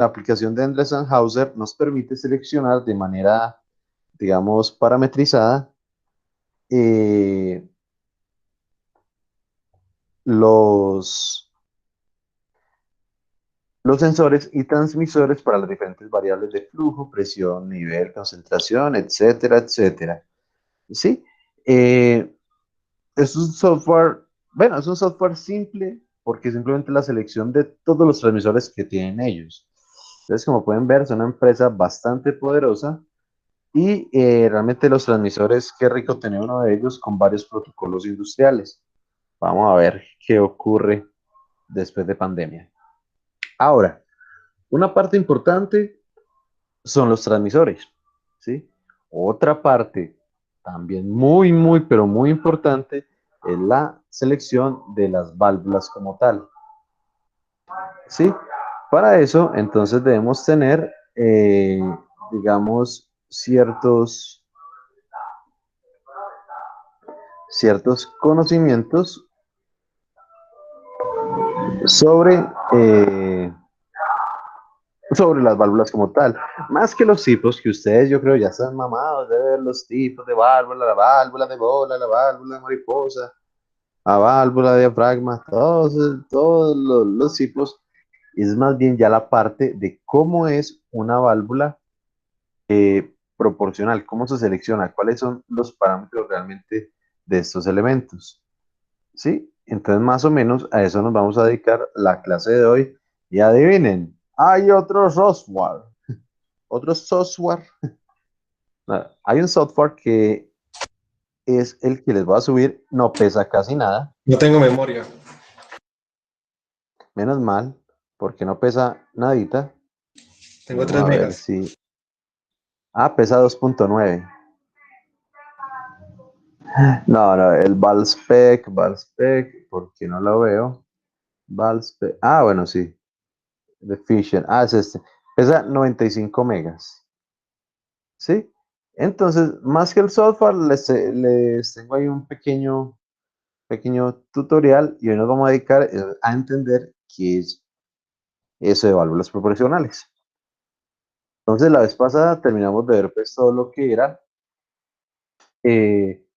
la aplicación de Andresen-Hauser nos permite seleccionar de manera, digamos, parametrizada eh, los, los sensores y transmisores para las diferentes variables de flujo, presión, nivel, concentración, etcétera, etcétera. ¿Sí? Eh, es un software, bueno, es un software simple porque simplemente la selección de todos los transmisores que tienen ellos. Entonces, como pueden ver, es una empresa bastante poderosa y realmente los transmisores, qué rico tener uno de ellos con varios protocolos industriales. Vamos a ver qué ocurre después de pandemia. Ahora, una parte importante son los transmisores, ¿sí? Otra parte también muy, muy, pero muy importante es la selección de las válvulas como tal, ¿sí? Para eso, entonces debemos tener, digamos, ciertos conocimientos sobre, eh, sobre las válvulas como tal. Más que los tipos que ustedes, yo creo, ya están mamados de ver los tipos de válvula, la válvula de bola, la válvula de mariposa, la válvula de diafragma, todos los tipos. Es más bien ya la parte de cómo es una válvula proporcional, cómo se selecciona, cuáles son los parámetros realmente de estos elementos. ¿Sí? Entonces, más o menos a eso nos vamos a dedicar la clase de hoy. Y adivinen, hay otro software. Otro software. Hay un software que es el que les voy a subir. No pesa casi nada. No tengo memoria. Menos mal, porque no pesa nadita. Tengo Vamos 3 a ver megas. si... Ah, pesa 2.9. No, no, el Valspec, porque no lo veo. Valspec. Ah, bueno, sí. The Fission. Ah, es este. Pesa 95 megas. ¿Sí? Entonces, más que el software, les tengo ahí un pequeño tutorial y hoy nos vamos a dedicar a entender qué es eso de válvulas proporcionales. Entonces, la vez pasada terminamos de ver pues todo lo que era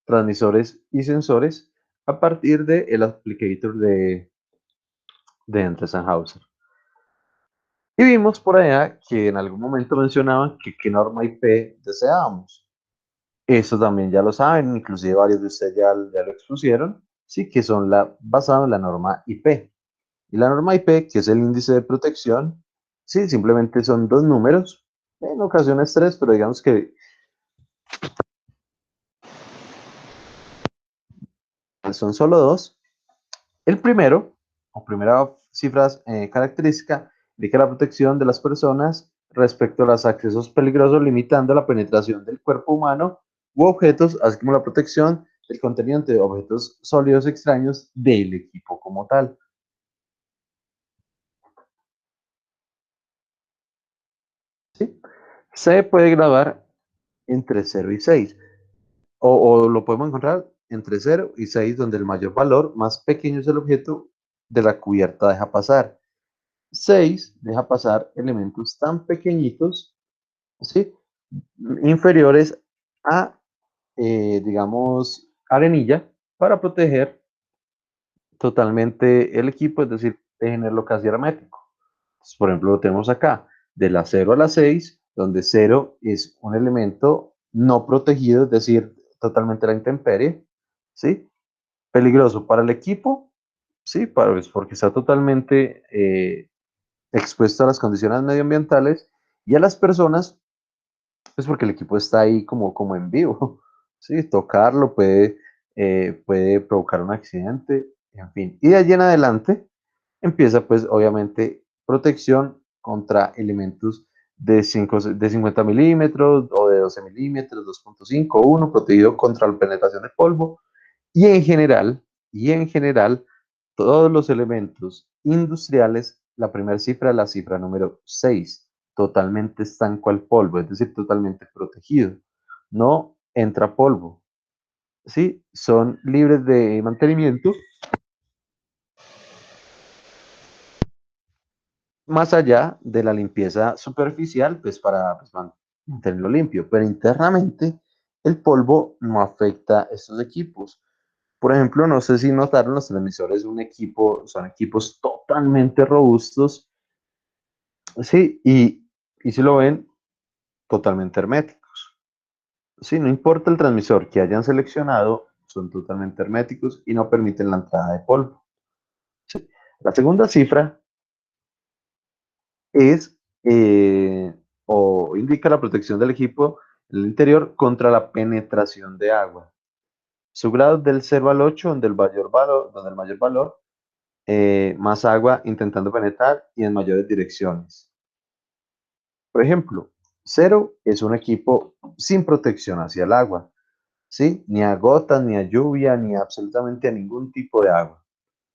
transmisores y sensores a partir del applicator de Entesa-Hauser. Y vimos por allá que en algún momento mencionaban que qué norma IP deseábamos. Eso también ya lo saben, inclusive varios de ustedes ya lo expusieron, sí, que son basado en la norma IP. Y la norma IP, que es el índice de protección, sí, simplemente son dos números, en ocasiones tres, pero digamos que son solo dos. El primero, o primera cifra característica, indica la protección de las personas respecto a los accesos peligrosos, limitando la penetración del cuerpo humano u objetos, así como la protección del contenido de objetos sólidos extraños del equipo como tal. ¿Sí? Se puede grabar entre 0 y 6, o lo podemos encontrar entre 0 y 6, donde el mayor valor más pequeño es el objeto de la cubierta deja pasar. 6 deja pasar elementos tan pequeñitos, ¿sí? Inferiores a, digamos, arenilla, para proteger totalmente el equipo, es decir, tenerlo casi hermético. Entonces, por ejemplo, lo tenemos acá, de la 0 a la 6, donde 0 es un elemento no protegido, es decir, totalmente a la intemperie, ¿sí? Peligroso para el equipo, ¿sí? Pues porque está totalmente expuesto a las condiciones medioambientales, y a las personas, pues porque el equipo está ahí como en vivo, ¿sí? Tocarlo puede provocar un accidente, en fin. Y de allí en adelante empieza pues obviamente protección contra elementos de 50 milímetros o de 12 milímetros, 2.5, 1, protegido contra la penetración de polvo, y en general, todos los elementos industriales, la primera cifra es la cifra número 6, totalmente estanco al polvo, es decir, totalmente protegido. No entra polvo, ¿sí? Son libres de mantenimiento más allá de la limpieza superficial, pues para pues, mantenerlo limpio, pero internamente el polvo no afecta a estos equipos. Por ejemplo, no sé si notaron los transmisores de un equipo, son equipos totalmente robustos, sí, y si lo ven, totalmente herméticos. Sí, no importa el transmisor que hayan seleccionado, son totalmente herméticos y no permiten la entrada de polvo. Sí. La segunda cifra es o indica la protección del equipo en el interior contra la penetración de agua. Su grado del 0 al 8, donde el mayor valor más agua intentando penetrar y en mayores direcciones. Por ejemplo, 0 es un equipo sin protección hacia el agua, ¿sí? Ni a gotas, ni a lluvia, ni absolutamente a ningún tipo de agua.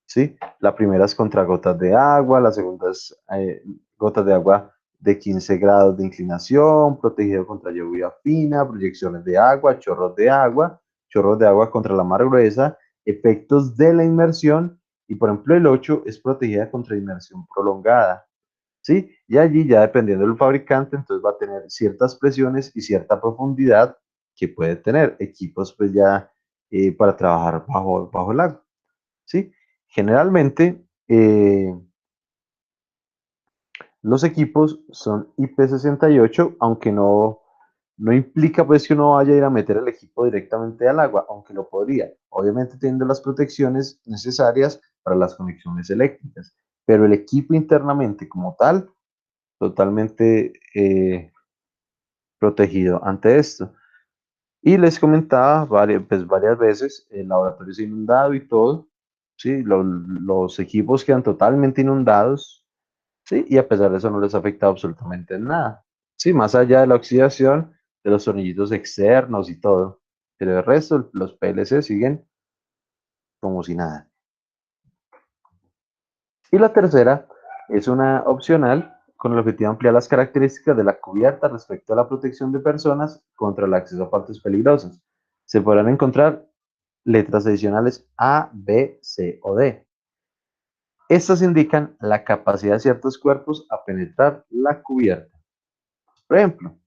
¿Sí? La primera es contra gotas de agua, la segunda es gotas de agua de 15 grados de inclinación, protegido contra lluvia fina, proyecciones de agua, chorros de agua contra la mar gruesa, efectos de la inmersión y por ejemplo el 8 es protegida contra inmersión prolongada. ¿Sí? Y allí ya dependiendo del fabricante, entonces va a tener ciertas presiones y cierta profundidad que puede tener equipos pues ya para trabajar bajo el agua. ¿Sí? Generalmente, los equipos son IP68, aunque no implica pues que uno vaya a ir a meter el equipo directamente al agua, aunque lo podría, obviamente teniendo las protecciones necesarias para las conexiones eléctricas, pero el equipo internamente como tal, totalmente protegido ante esto. Y les comentaba varias veces, el laboratorio es inundado y todo, ¿sí? Los equipos quedan totalmente inundados, ¿sí? Y a pesar de eso no les afecta absolutamente nada, ¿sí? Más allá de la oxidación, de los tornillitos externos y todo. Pero el resto, los PLC siguen como si nada. Y la tercera es una opcional con el objetivo de ampliar las características de la cubierta respecto a la protección de personas contra el acceso a partes peligrosas. Se podrán encontrar letras adicionales A, B, C o D. Estas indican la capacidad de ciertos cuerpos a penetrar la cubierta. Por ejemplo,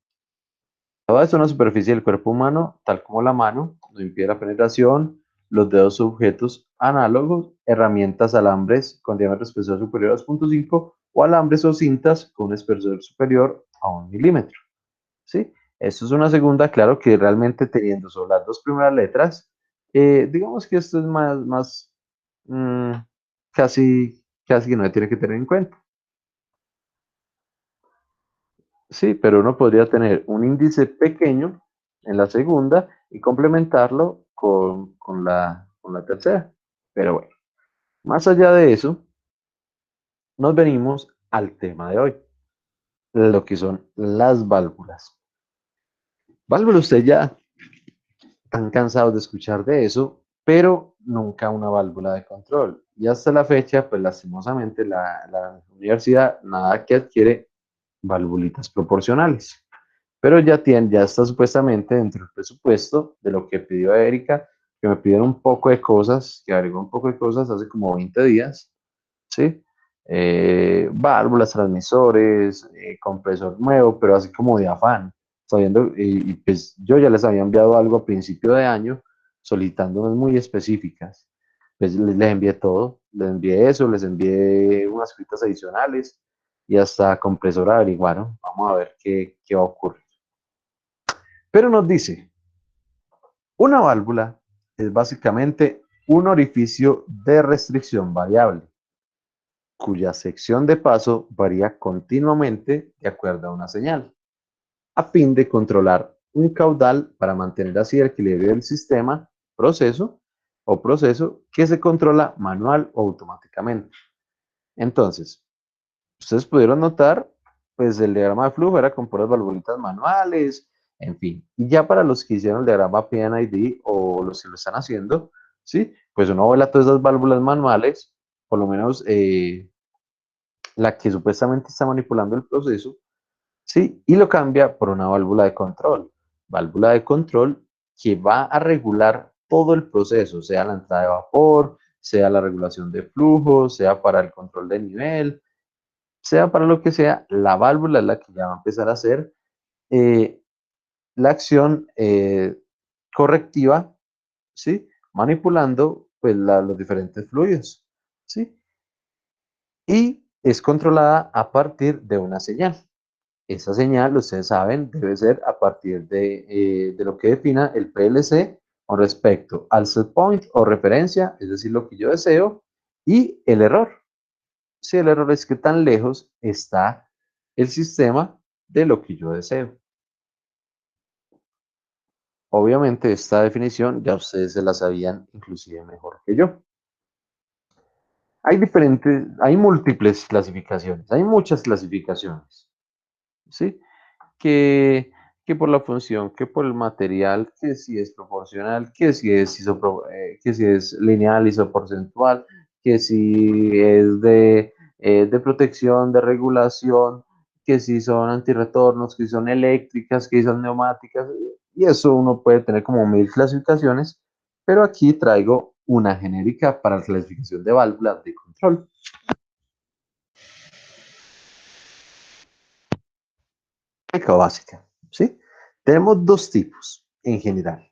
toda es una superficie del cuerpo humano, tal como la mano, no impide la penetración, los dedos objetos análogos, herramientas, alambres con diámetro espesor superior a 2.5 o alambres o cintas con un espesor superior a 1 milímetro. ¿Sí? Esto es una segunda, claro que realmente teniendo solo las dos primeras letras, digamos que esto es más mm, casi que no se tiene que tener en cuenta. Sí, pero uno podría tener un índice pequeño en la segunda y complementarlo con la tercera. Pero bueno, más allá de eso, nos venimos al tema de hoy, lo que son las válvulas. Válvulas, usted ya están cansados de escuchar de eso, pero nunca una válvula de control. Y hasta la fecha, pues lastimosamente la universidad nada que adquiere válvulitas proporcionales. Pero ya está supuestamente dentro del presupuesto de lo que pidió Erika, que me pidieron un poco de cosas, que agregó un poco de cosas hace como 20 días, ¿sí? Válvulas, transmisores, compresor nuevo, pero así como de afán, sabiendo, y pues yo ya les había enviado algo a principio de año, solicitándonos muy específicas. Pues les envié todo, les envié eso, les envié unas fritas adicionales y hasta compresor averiguaron. Vamos a ver qué va a ocurrir. Pero nos dice, una válvula es básicamente un orificio de restricción variable, cuya sección de paso varía continuamente de acuerdo a una señal, a fin de controlar un caudal para mantener así el equilibrio del sistema, proceso proceso que se controla manual o automáticamente. Entonces, ustedes pudieron notar, pues el diagrama de flujo era con puras valvulitas manuales, en fin. Y ya para los que hicieron el diagrama PNID o los que lo están haciendo, ¿sí? Pues uno vuela todas esas válvulas manuales, por lo menos la que supuestamente está manipulando el proceso, ¿sí? Y lo cambia por una válvula de control. Válvula de control que va a regular todo el proceso, sea la entrada de vapor, sea la regulación de flujo, sea para el control de nivel, sea para lo que sea, la válvula es la que ya va a empezar a hacer la acción correctiva, ¿sí? Manipulando pues, los diferentes fluidos, ¿sí? Y es controlada a partir de una señal. Esa señal, ustedes saben, debe ser a partir de lo que defina el PLC con respecto al set point o referencia, es decir, lo que yo deseo, y el error. Si el error es que tan lejos está el sistema de lo que yo deseo. Obviamente esta definición ya ustedes se la sabían inclusive mejor que yo. Hay múltiples clasificaciones, hay muchas clasificaciones, ¿sí? Que, que por la función, que por el material, que si es proporcional, que si es lineal, isoporcentual, que si es de protección, de regulación, que si son antirretornos, que si son eléctricas, que si son neumáticas, y eso uno puede tener como 1000 clasificaciones, pero aquí traigo una genérica para la clasificación de válvulas de control. Básica, ¿sí? Tenemos dos tipos en general,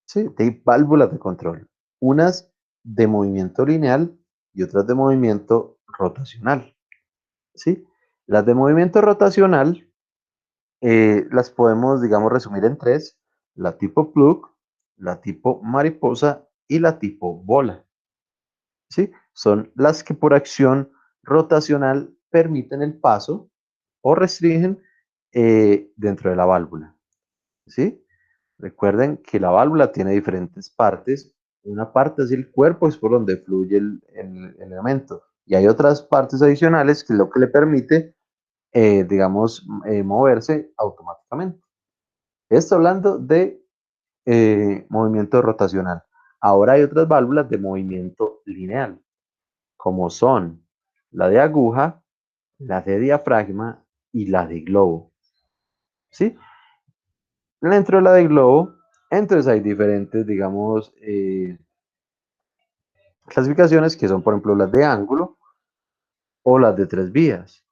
¿sí? De válvulas de control. Unas de movimiento lineal y otras de movimiento rotacional, ¿sí? Las de movimiento rotacional las podemos, digamos, resumir en tres: la tipo plug, la tipo mariposa y la tipo bola, ¿sí? Son las que por acción rotacional permiten el paso o restringen dentro de la válvula, ¿sí? Recuerden que la válvula tiene diferentes partes. Una parte es el cuerpo, es por donde fluye el elemento. Y hay otras partes adicionales que es lo que le permite, digamos, moverse automáticamente. Esto hablando de movimiento rotacional. Ahora hay otras válvulas de movimiento lineal, como son la de aguja, la de diafragma y la de globo, ¿sí? Dentro de la de globo, entonces hay diferentes, digamos, clasificaciones que son, por ejemplo, las de ángulo o las de tres vías.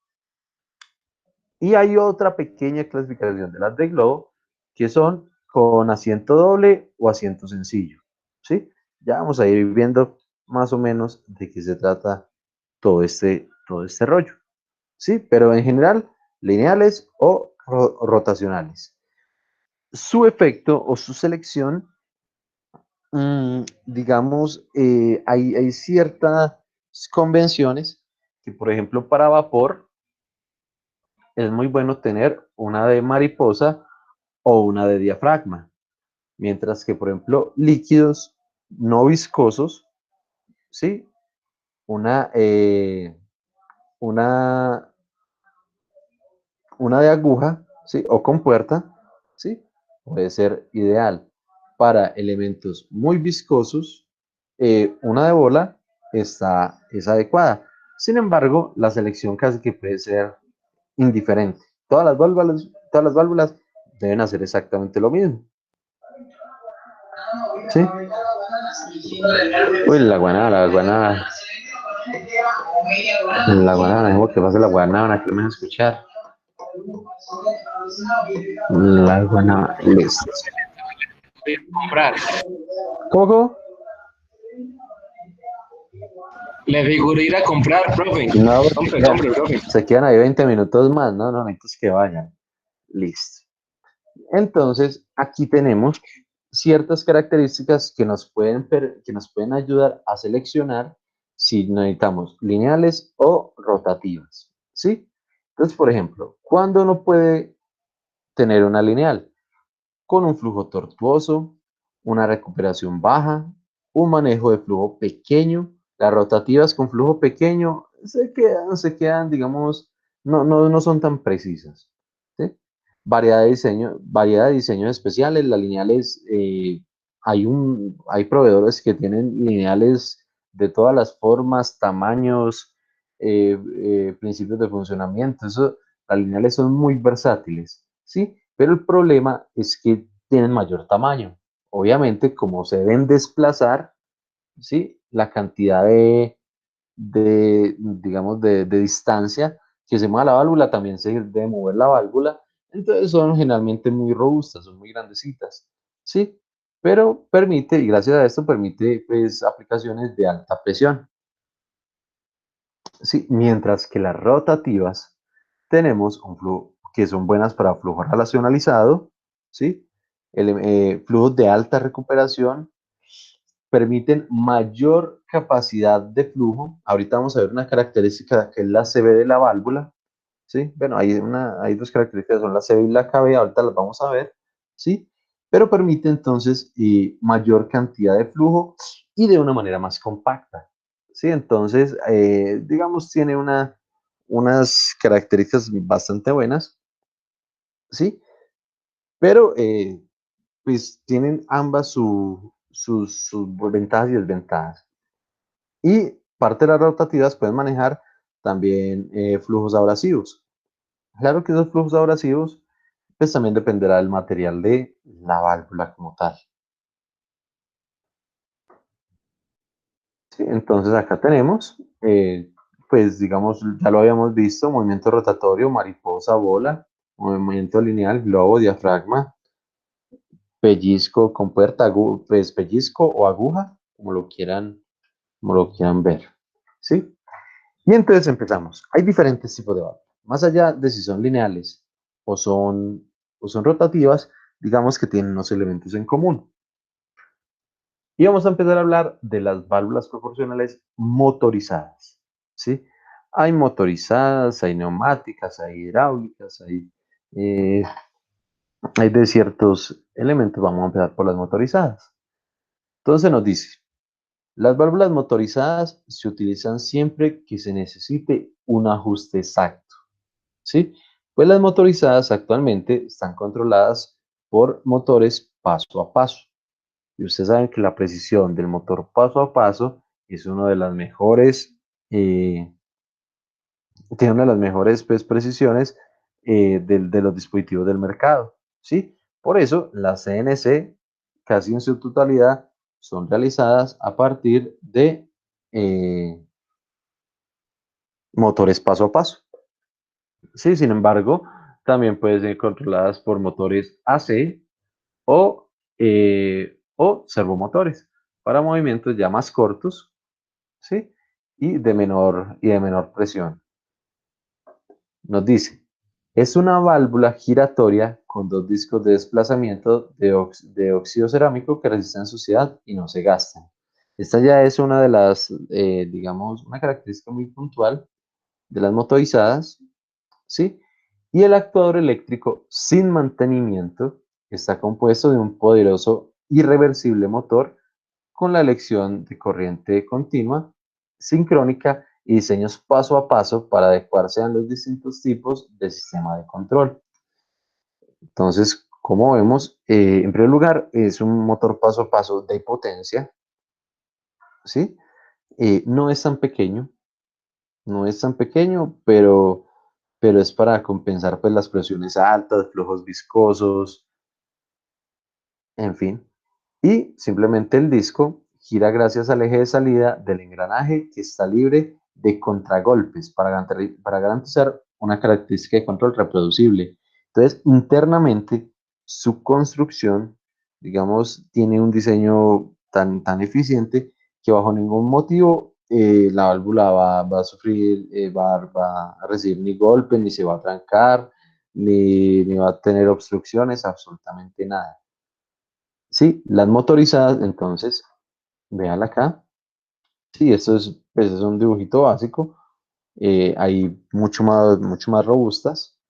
Y hay otra pequeña clasificación de las de globo que son con asiento doble o asiento sencillo, ¿sí? Ya vamos a ir viendo más o menos de qué se trata todo este rollo, ¿sí? Pero en general, lineales o rotacionales. Su efecto o su selección, digamos, hay ciertas convenciones que, por ejemplo, para vapor es muy bueno tener una de mariposa o una de diafragma, mientras que, por ejemplo, líquidos no viscosos, ¿sí? Una, eh, una, una de aguja, ¿sí? O con puerta, ¿sí? Puede ser ideal. Para elementos muy viscosos, una de bola es adecuada. Sin embargo, la selección casi que puede ser indiferente. Todas las válvulas deben hacer exactamente lo mismo. ¿Sí? Uy, la guanábana, la guanábana. La guanábana, dejemos que pase la guanábana, que no me van a escuchar. La guanábana, listo. Comprar. ¿Cómo? Le figuré ir a comprar, profe. No, Compre, ya, compre, profe. se quedan ahí 20 minutos más, no, no necesitas que vayan. Listo. Entonces, aquí tenemos ciertas características que nos pueden ayudar a seleccionar si necesitamos lineales o rotativas, ¿sí? Entonces, por ejemplo, ¿cuándo uno puede tener una lineal? Con un flujo tortuoso, una recuperación baja, un manejo de flujo pequeño. Las rotativas con flujo pequeño se quedan, digamos, no son tan precisas, ¿sí? Variedad de diseños especiales. Las lineales, hay proveedores que tienen lineales de todas las formas, tamaños, principios de funcionamiento. Las lineales son muy versátiles, ¿sí? Pero el problema es que tienen mayor tamaño. Obviamente, como se deben desplazar, ¿sí? La cantidad digamos, de distancia que se mueva la válvula, también se debe mover la válvula. Entonces son generalmente muy robustas, son muy grandecitas, ¿sí? Pero permite, y gracias a esto permite pues aplicaciones de alta presión, ¿sí? Mientras que las rotativas tenemos un flujo que son buenas para flujo relacionalizado, ¿sí? Flujos de alta recuperación permiten mayor capacidad de flujo. Ahorita vamos a ver una característica que es la CB de la válvula, ¿sí? Bueno, hay dos características, son la CB y la KB, ahorita las vamos a ver, ¿sí? Pero permite entonces mayor cantidad de flujo y de una manera más compacta, ¿sí? Entonces, digamos, tiene unas características bastante buenas, ¿sí? Pero, pues, tienen ambas sus ventajas y desventajas. Y parte de las rotativas pueden manejar también flujos abrasivos. Claro que esos flujos abrasivos, pues también dependerá del material de la válvula como tal. ¿Sí? Entonces acá tenemos, pues digamos, ya lo habíamos visto, movimiento rotatorio, mariposa, bola, movimiento lineal, globo, diafragma, pellizco, compuerta, pues pellizco o aguja, como lo quieran ver. ¿Sí? Y entonces empezamos. Hay diferentes tipos de válvulas. Más allá de si son lineales o son, o son rotativas, digamos que tienen unos elementos en común. Y vamos a empezar a hablar de las válvulas proporcionales motorizadas, ¿sí? Hay motorizadas, hay neumáticas, hay hidráulicas, eh, hay de ciertos elementos. Vamos a empezar por las motorizadas. Entonces nos dice, las válvulas motorizadas se utilizan siempre que se necesite un ajuste exacto, ¿sí? Pues las motorizadas actualmente están controladas por motores paso a paso. Y ustedes saben que la precisión del motor paso a paso es una de las mejores, tiene una de las mejores pues, precisiones de los dispositivos del mercado, ¿sí? Por eso las CNC casi en su totalidad son realizadas a partir de motores paso a paso. Sí, sin embargo, también pueden ser controladas por motores AC o servomotores para movimientos ya más cortos, ¿sí? Y de menor presión. Nos dice, es una válvula giratoria con dos discos de desplazamiento de óxido cerámico que resisten suciedad y no se gastan. Esta ya es una de las, digamos, una característica muy puntual de las motorizadas, ¿sí? Y el actuador eléctrico sin mantenimiento está compuesto de un poderoso y reversible motor con la elección de corriente continua, sincrónica y diseños paso a paso para adecuarse a los distintos tipos de sistema de control. Entonces, como vemos, en primer lugar, es un motor paso a paso de potencia, ¿sí? No es tan pequeño, no es tan pequeño, pero es para compensar pues, las presiones altas, flujos viscosos, en fin. Y simplemente el disco gira gracias al eje de salida del engranaje que está libre de contragolpes para garantizar una característica de control reproducible. Entonces, internamente, su construcción, digamos, tiene un diseño tan eficiente que bajo ningún motivo la válvula va a sufrir, va a recibir ni golpe, ni se va a trancar, ni va a tener obstrucciones, absolutamente nada. Sí, las motorizadas, entonces, véanla acá. Sí, esto es, pues, es un dibujito básico. Hay mucho más robustas.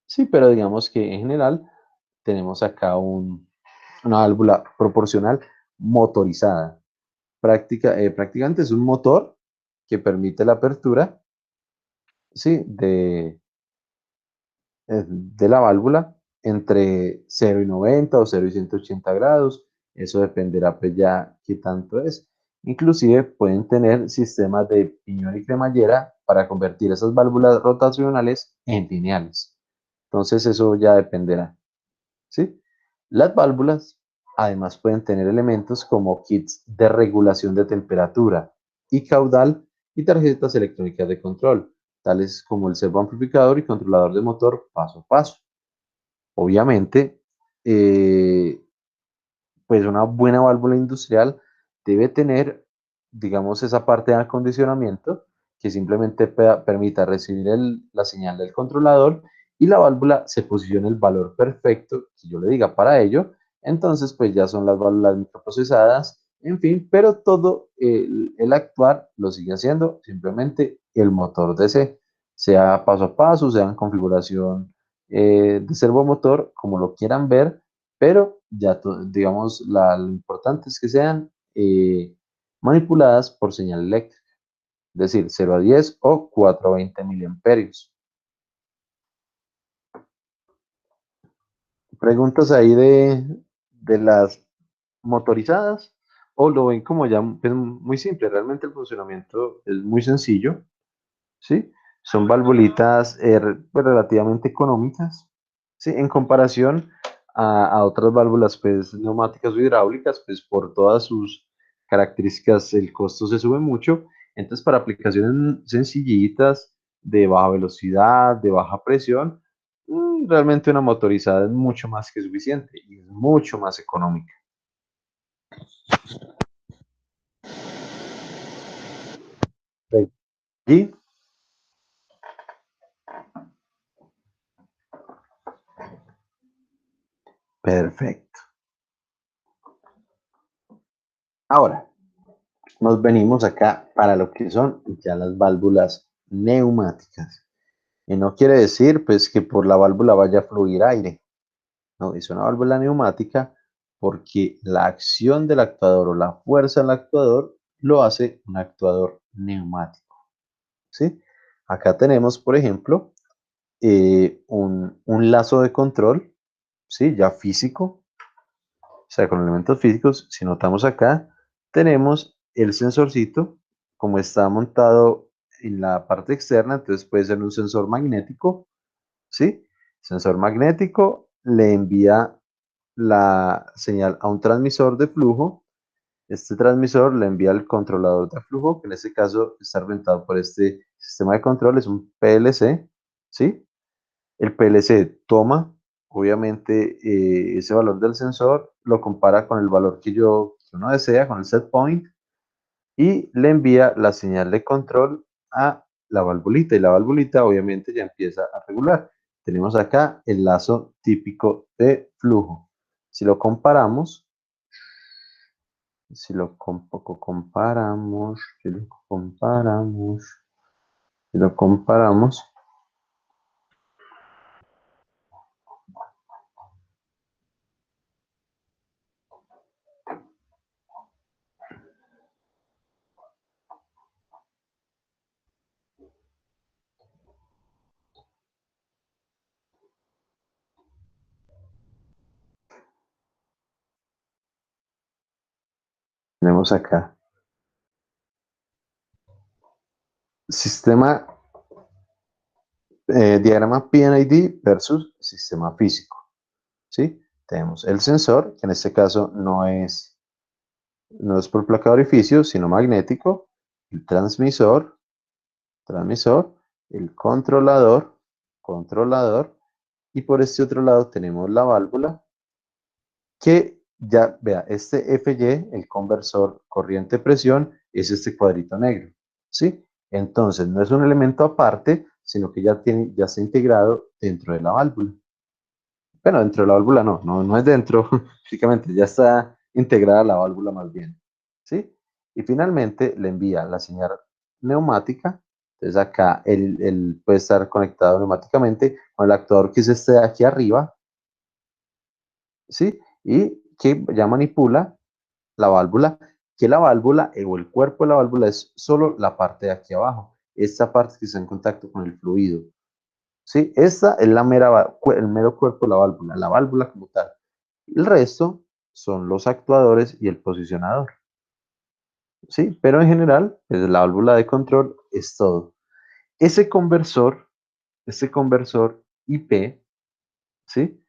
Sí, pero digamos que en general tenemos acá una válvula proporcional motorizada. Prácticamente es un motor que permite la apertura, sí, de la válvula entre 0 y 90 o 0 y 180 grados. Eso dependerá pues ya qué tanto es. Inclusive pueden tener sistemas de piñón y cremallera para convertir esas válvulas rotacionales en lineales. Entonces eso ya dependerá, ¿sí? Las válvulas además pueden tener elementos como kits de regulación de temperatura y caudal y tarjetas electrónicas de control. tales como el servo amplificador y controlador de motor paso a paso. Obviamente, pues una buena válvula industrial debe tener, digamos, esa parte de acondicionamiento que simplemente permita recibir la señal del controlador y la válvula se posiciona el valor perfecto que yo le diga para ello. Entonces, pues ya son las válvulas microprocesadas, en fin, pero todo el actuar lo sigue haciendo simplemente el motor DC, sea paso a paso, sea en configuración de servomotor, como lo quieran ver, pero ya, digamos, lo importante es que sean manipuladas por señal eléctrica, es decir, 0 a 10 o 4 a 20 miliamperios. Preguntas ahí de las motorizadas o lo ven como ya es muy simple, realmente el funcionamiento es muy sencillo, ¿sí? Son valvulitas pues, relativamente económicas, ¿sí? En comparación a otras válvulas pues, neumáticas o hidráulicas, pues por todas sus características el costo se sube mucho. Entonces, para aplicaciones sencillitas, de baja velocidad, de baja presión, realmente una motorizada es mucho más que suficiente y es mucho más económica. Y perfecto. Ahora, nos venimos acá para lo que son ya las válvulas neumáticas. Y no quiere decir pues que por la válvula vaya a fluir aire. No, es una válvula neumática porque la acción del actuador o la fuerza del actuador lo hace un actuador neumático. ¿Sí? Acá tenemos, por ejemplo, un lazo de control, ¿sí? Ya físico, o sea, con elementos físicos. Si notamos acá, tenemos el sensorcito, como está montado en la parte externa, entonces puede ser un sensor magnético, ¿sí? Sensor magnético le envía la señal a un transmisor de flujo. Este transmisor le envía al controlador de flujo, que en este caso está representado por este sistema de control, es un PLC, ¿sí? El PLC toma, obviamente, ese valor del sensor, lo compara con el valor que uno desea, con el set point, y le envía la señal de control a la valvulita, y la valvulita obviamente ya empieza a regular. Tenemos acá el lazo típico de flujo. Si lo comparamos, si lo comparamos, tenemos acá sistema, diagrama PNID versus sistema físico, ¿sí? Tenemos el sensor, que en este caso no es por placa de orificio, sino magnético, el transmisor, el controlador, y por este otro lado tenemos la válvula, que ya, vea, este FY, el conversor corriente-presión, es este cuadrito negro, ¿sí? Entonces, no es un elemento aparte, sino que ya está integrado dentro de la válvula. Bueno, dentro de la válvula no es dentro, físicamente, ya está integrada la válvula más bien, ¿sí? Y finalmente le envía la señal neumática, entonces acá él puede estar conectado neumáticamente con el actuador que es este de aquí arriba, ¿sí? Y que ya manipula la válvula, que la válvula o el cuerpo de la válvula es solo la parte de aquí abajo, esta parte que está en contacto con el fluido, ¿sí? Esta es el mero cuerpo de la válvula como tal. El resto son los actuadores y el posicionador, ¿sí? Pero en general, pues, la válvula de control es todo. Ese conversor, ese conversor IP, ¿sí?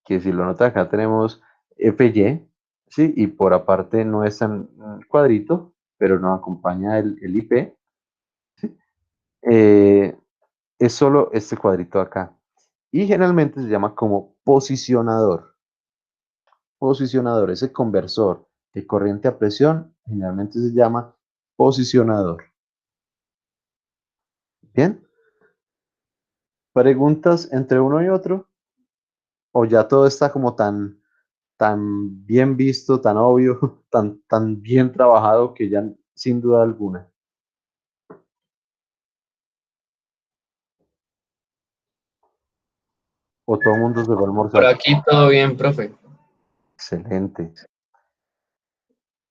Que si lo nota acá tenemos FY, ¿sí? Y por aparte no es en cuadrito, pero nos acompaña el IP, ¿sí? es solo este cuadrito de acá. Y generalmente se llama como posicionador. Posicionador, ese conversor de corriente a presión, generalmente se llama posicionador. ¿Bien? ¿Preguntas entre uno y otro? ¿O ya todo está como tan bien visto, tan obvio, tan bien trabajado que ya sin duda alguna? ¿O todo el mundo se va a Por almorzar? aquí todo bien, profe. Excelente.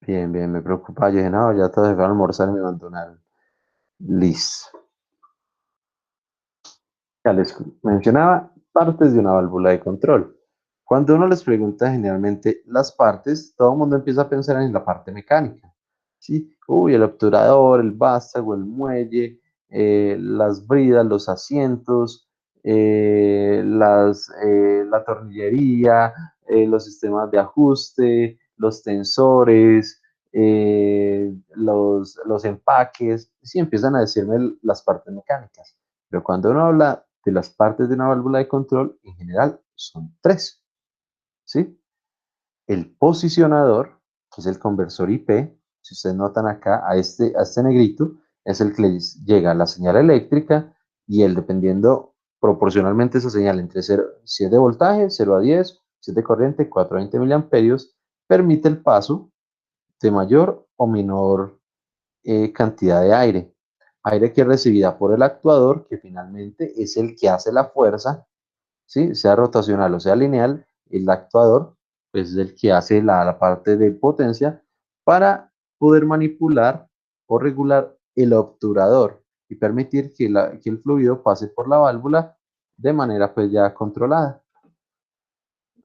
Bien, bien, me preocupa. Yo dije, no, ya todos se van a almorzar y me abandonaron. Listo. Ya les mencionaba partes de una válvula de control. Cuando uno les pregunta generalmente las partes, todo el mundo empieza a pensar en la parte mecánica. ¿Sí? Uy, el obturador, el vástago, el muelle, las bridas, los asientos, la tornillería, los sistemas de ajuste, los tensores, los empaques. Sí, empiezan a decirme las partes mecánicas. Pero cuando uno habla de las partes de una válvula de control, en general son tres, ¿sí? El posicionador, que es el conversor IP, si ustedes notan acá, a este negrito, es el que les llega la señal eléctrica y el dependiendo proporcionalmente esa señal entre 0, si es de voltaje, 0 a 10, si es de corriente, 4 a 20 miliamperios, permite el paso de mayor o menor cantidad de aire. Aire que es recibida por el actuador, que finalmente es el que hace la fuerza, ¿sí? Sea rotacional o sea lineal, el actuador pues, es el que hace la parte de potencia para poder manipular o regular el obturador y permitir que el fluido pase por la válvula de manera pues ya controlada.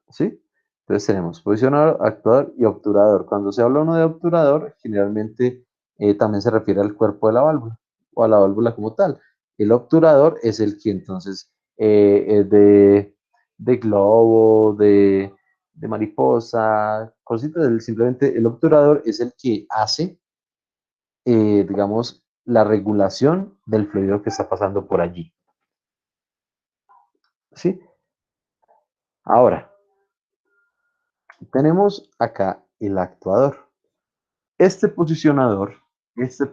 ¿Sí? Entonces tenemos posicionador, actuador y obturador. Cuando se habla uno de obturador, generalmente también se refiere al cuerpo de la válvula o a la válvula como tal. El obturador es el que entonces es de globo, de mariposa, cositas. Simplemente el obturador es el que hace, digamos, la regulación del fluido que está pasando por allí. ¿Sí? Ahora, tenemos acá el actuador. Este posicionador, este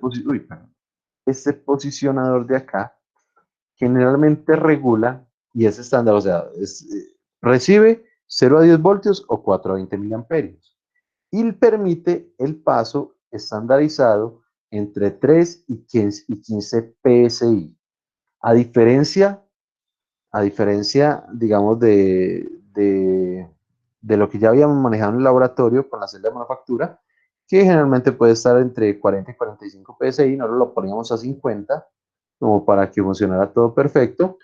posicionador de acá, generalmente regula y es estándar, o sea, recibe 0 a 10 voltios o 4 a 20 miliamperios y permite el paso estandarizado entre 3 y 15 PSI. A diferencia, digamos, de lo que ya habíamos manejado en el laboratorio con la celda de manufactura, que generalmente puede estar entre 40 y 45 PSI, nosotros lo poníamos a 50, como para que funcionara todo perfecto.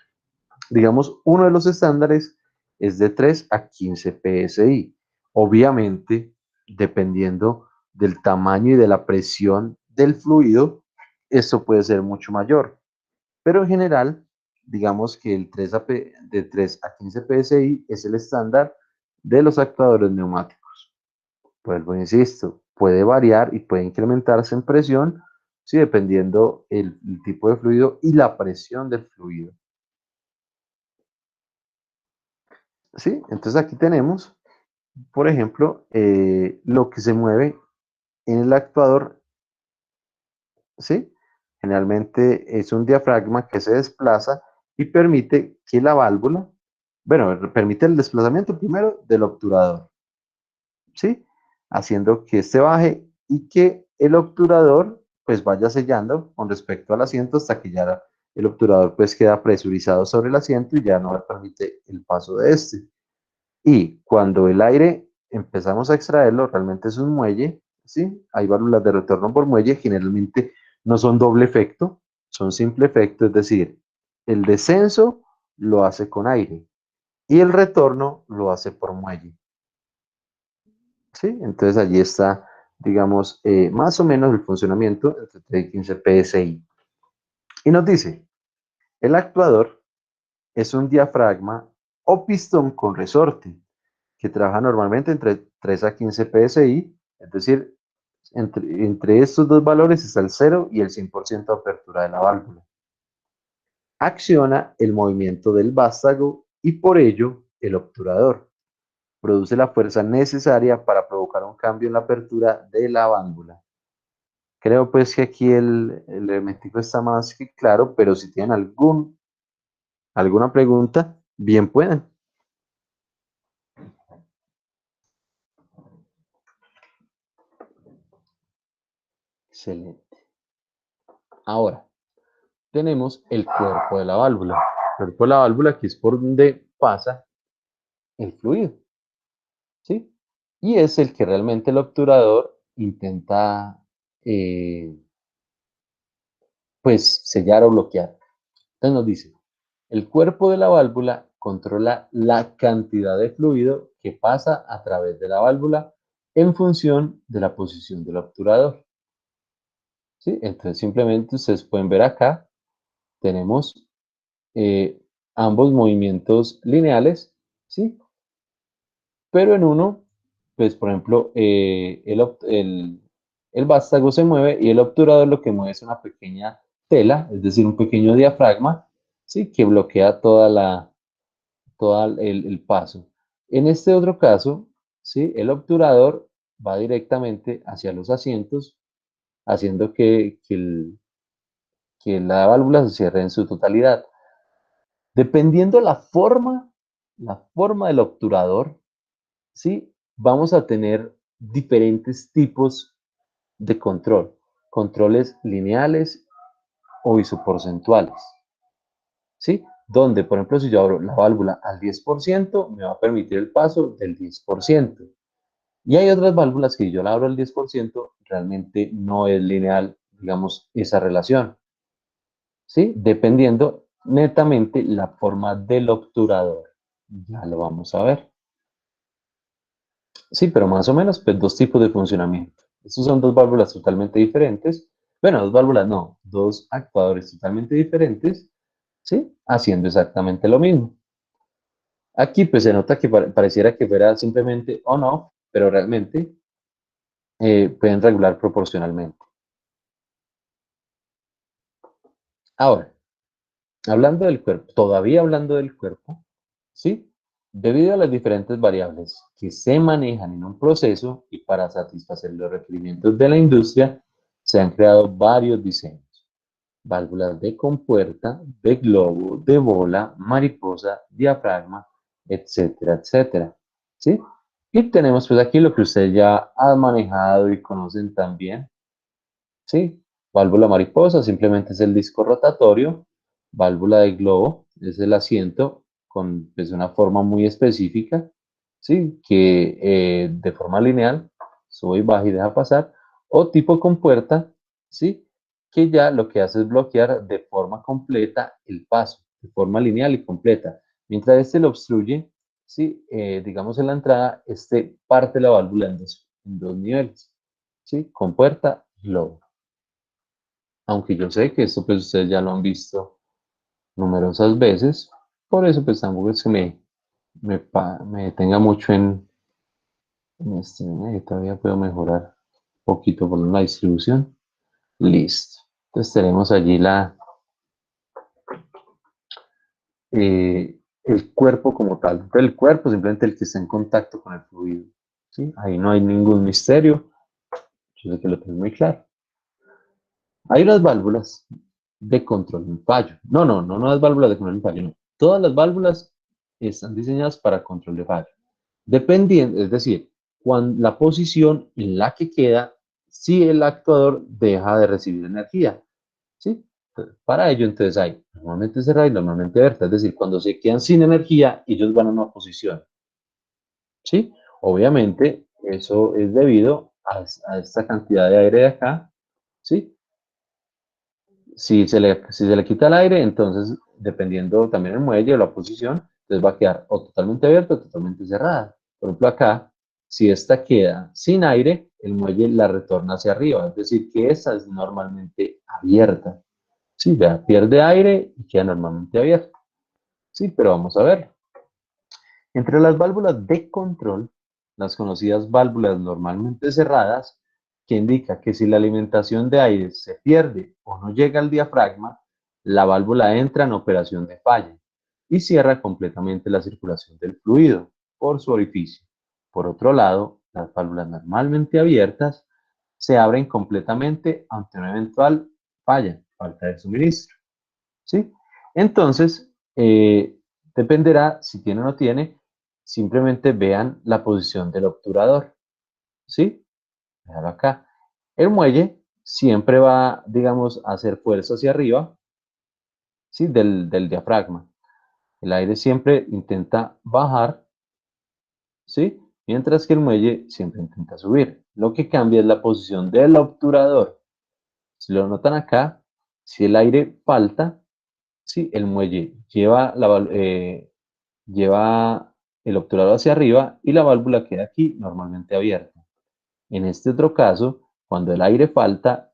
Digamos, uno de los estándares es de 3 a 15 PSI. Obviamente, dependiendo del tamaño y de la presión del fluido, esto puede ser mucho mayor. Pero en general, digamos que de 3 a 15 PSI es el estándar de los actuadores neumáticos. Vuelvo, insisto, puede variar y puede incrementarse en presión, sí, dependiendo el tipo de fluido y la presión del fluido. ¿Sí? Entonces aquí tenemos, por ejemplo, lo que se mueve en el actuador, ¿sí? Generalmente es un diafragma que se desplaza y permite que la válvula, bueno, permite el desplazamiento primero del obturador, ¿sí? Haciendo que este baje y que el obturador pues vaya sellando con respecto al asiento hasta que ya el obturador pues queda presurizado sobre el asiento y ya no le permite el paso de este. Y cuando el aire empezamos a extraerlo, realmente es un muelle, ¿sí? Hay válvulas de retorno por muelle, generalmente no son doble efecto, son simple efecto, es decir, el descenso lo hace con aire y el retorno lo hace por muelle, ¿sí? Entonces allí está, digamos, más o menos el funcionamiento entre 3 y 15 PSI. Y nos dice, el actuador es un diafragma o pistón con resorte que trabaja normalmente entre 3 a 15 PSI, es decir, entre estos dos valores está el 0 y el 100% de apertura de la válvula. acciona el movimiento del vástago y por ello el obturador. Produce la fuerza necesaria para provocar un cambio en la apertura de la válvula. Creo pues que aquí el elementico está más que claro, pero si tienen alguna pregunta, bien pueden. Excelente. Ahora, tenemos el cuerpo de la válvula. El cuerpo de la válvula que es por donde pasa el fluido, ¿sí? Y es el que realmente el obturador intenta, pues, sellar o bloquear. Entonces nos dice, el cuerpo de la válvula controla la cantidad de fluido que pasa a través de la válvula en función de la posición del obturador, ¿sí? Entonces simplemente ustedes pueden ver acá, tenemos ambos movimientos lineales, ¿sí? Pero en uno, pues por ejemplo, el vástago se mueve y el obturador lo que mueve es una pequeña tela, es decir, un pequeño diafragma, ¿sí? Que bloquea todo el paso. En este otro caso, ¿sí? El obturador va directamente hacia los asientos, haciendo que la válvula se cierre en su totalidad. Dependiendo la forma del obturador, ¿sí? Vamos a tener diferentes tipos de control. Controles lineales o isoporcentuales, ¿sí? Donde, por ejemplo, si yo abro la válvula al 10%, me va a permitir el paso del 10%. Y hay otras válvulas que si yo la abro al 10%, realmente no es lineal, digamos, esa relación, ¿sí? Dependiendo netamente la forma del obturador. Ya lo vamos a ver. Sí, pero más o menos, pues dos tipos de funcionamiento. Estos son dos válvulas totalmente diferentes. Bueno, dos válvulas no, dos actuadores totalmente diferentes, ¿sí? Haciendo exactamente lo mismo. Aquí pues se nota que pareciera que fuera simplemente on-off, pero realmente pueden regular proporcionalmente. Ahora, hablando del cuerpo, todavía hablando del cuerpo, ¿sí? Debido a las diferentes variables que se manejan en un proceso y para satisfacer los requerimientos de la industria, se han creado varios diseños. Válvulas de compuerta, de globo, de bola, mariposa, diafragma, etcétera, etcétera. ¿Sí? Y tenemos pues aquí lo que ustedes ya han manejado y conocen también, ¿sí? Válvula mariposa simplemente es el disco rotatorio, válvula de globo es el asiento con pues, una forma muy específica, ¿sí? Que de forma lineal sube y baja y deja pasar, o tipo compuerta, ¿sí? Que ya lo que hace es bloquear de forma completa el paso, de forma lineal y completa. Mientras este lo obstruye, ¿sí? Digamos en la entrada, este parte la válvula en dos niveles, ¿sí? Compuerta, globo. Aunque yo sé que esto pues ustedes ya lo han visto numerosas veces, por eso pues tampoco es que me detenga mucho en este, todavía puedo mejorar un poquito por la distribución. Listo. Entonces tenemos allí el cuerpo como tal. El cuerpo simplemente el que está en contacto con el fluido, ¿sí? Ahí no hay ningún misterio. Yo sé que lo tengo muy claro. Hay unas válvulas de control en fallo. No las válvulas de control en fallo, no. Todas las válvulas están diseñadas para control de fallo. Dependiendo, es decir, cuando la posición en la que queda, si el actuador deja de recibir energía, ¿sí? Para ello, entonces hay normalmente cerrada y normalmente abierta, es decir, cuando se quedan sin energía, ellos van a una posición, ¿sí? Obviamente, eso es debido a esta cantidad de aire de acá, ¿sí? Si se le quita el aire, entonces, dependiendo también el muelle o la posición, entonces va a quedar o totalmente abierta o totalmente cerrada. Por ejemplo, acá, si esta queda sin aire, el muelle la retorna hacia arriba, es decir, que esa es normalmente abierta. Sí, vea, pierde aire y queda normalmente abierta. Sí, pero vamos a ver. Entre las válvulas de control, las conocidas válvulas normalmente cerradas, que indica que si la alimentación de aire se pierde o no llega al diafragma, la válvula entra en operación de falla y cierra completamente la circulación del fluido por su orificio. Por otro lado, las válvulas normalmente abiertas se abren completamente ante una eventual falla, falta de suministro. ¿Sí? Entonces, dependerá si tiene o no tiene, simplemente vean la posición del obturador. ¿Sí? Déjalo acá. El muelle siempre va, digamos, a hacer fuerza hacia arriba, ¿sí? Del diafragma. El aire siempre intenta bajar, ¿sí? Mientras que el muelle siempre intenta subir. Lo que cambia es la posición del obturador. Si lo notan acá, si el aire falta, ¿sí? El muelle lleva el obturador hacia arriba y la válvula queda aquí normalmente abierta. En este otro caso, cuando el aire falta,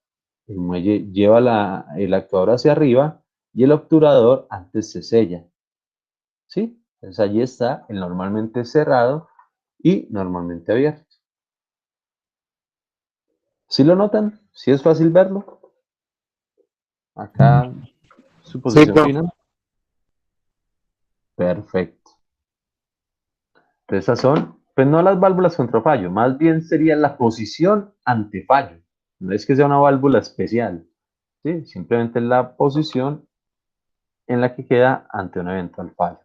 el muelle lleva el actuador hacia arriba y el obturador antes se sella. ¿Sí? Entonces allí está el normalmente cerrado y normalmente abierto. ¿Sí lo notan? ¿Sí es fácil verlo? Acá su Sí, posición profe. final. Perfecto. Entonces esas son, pues no las válvulas contra fallo, más bien sería la posición ante fallo. No es que sea una válvula especial, ¿sí? Simplemente es la posición en la que queda ante un eventual fallo,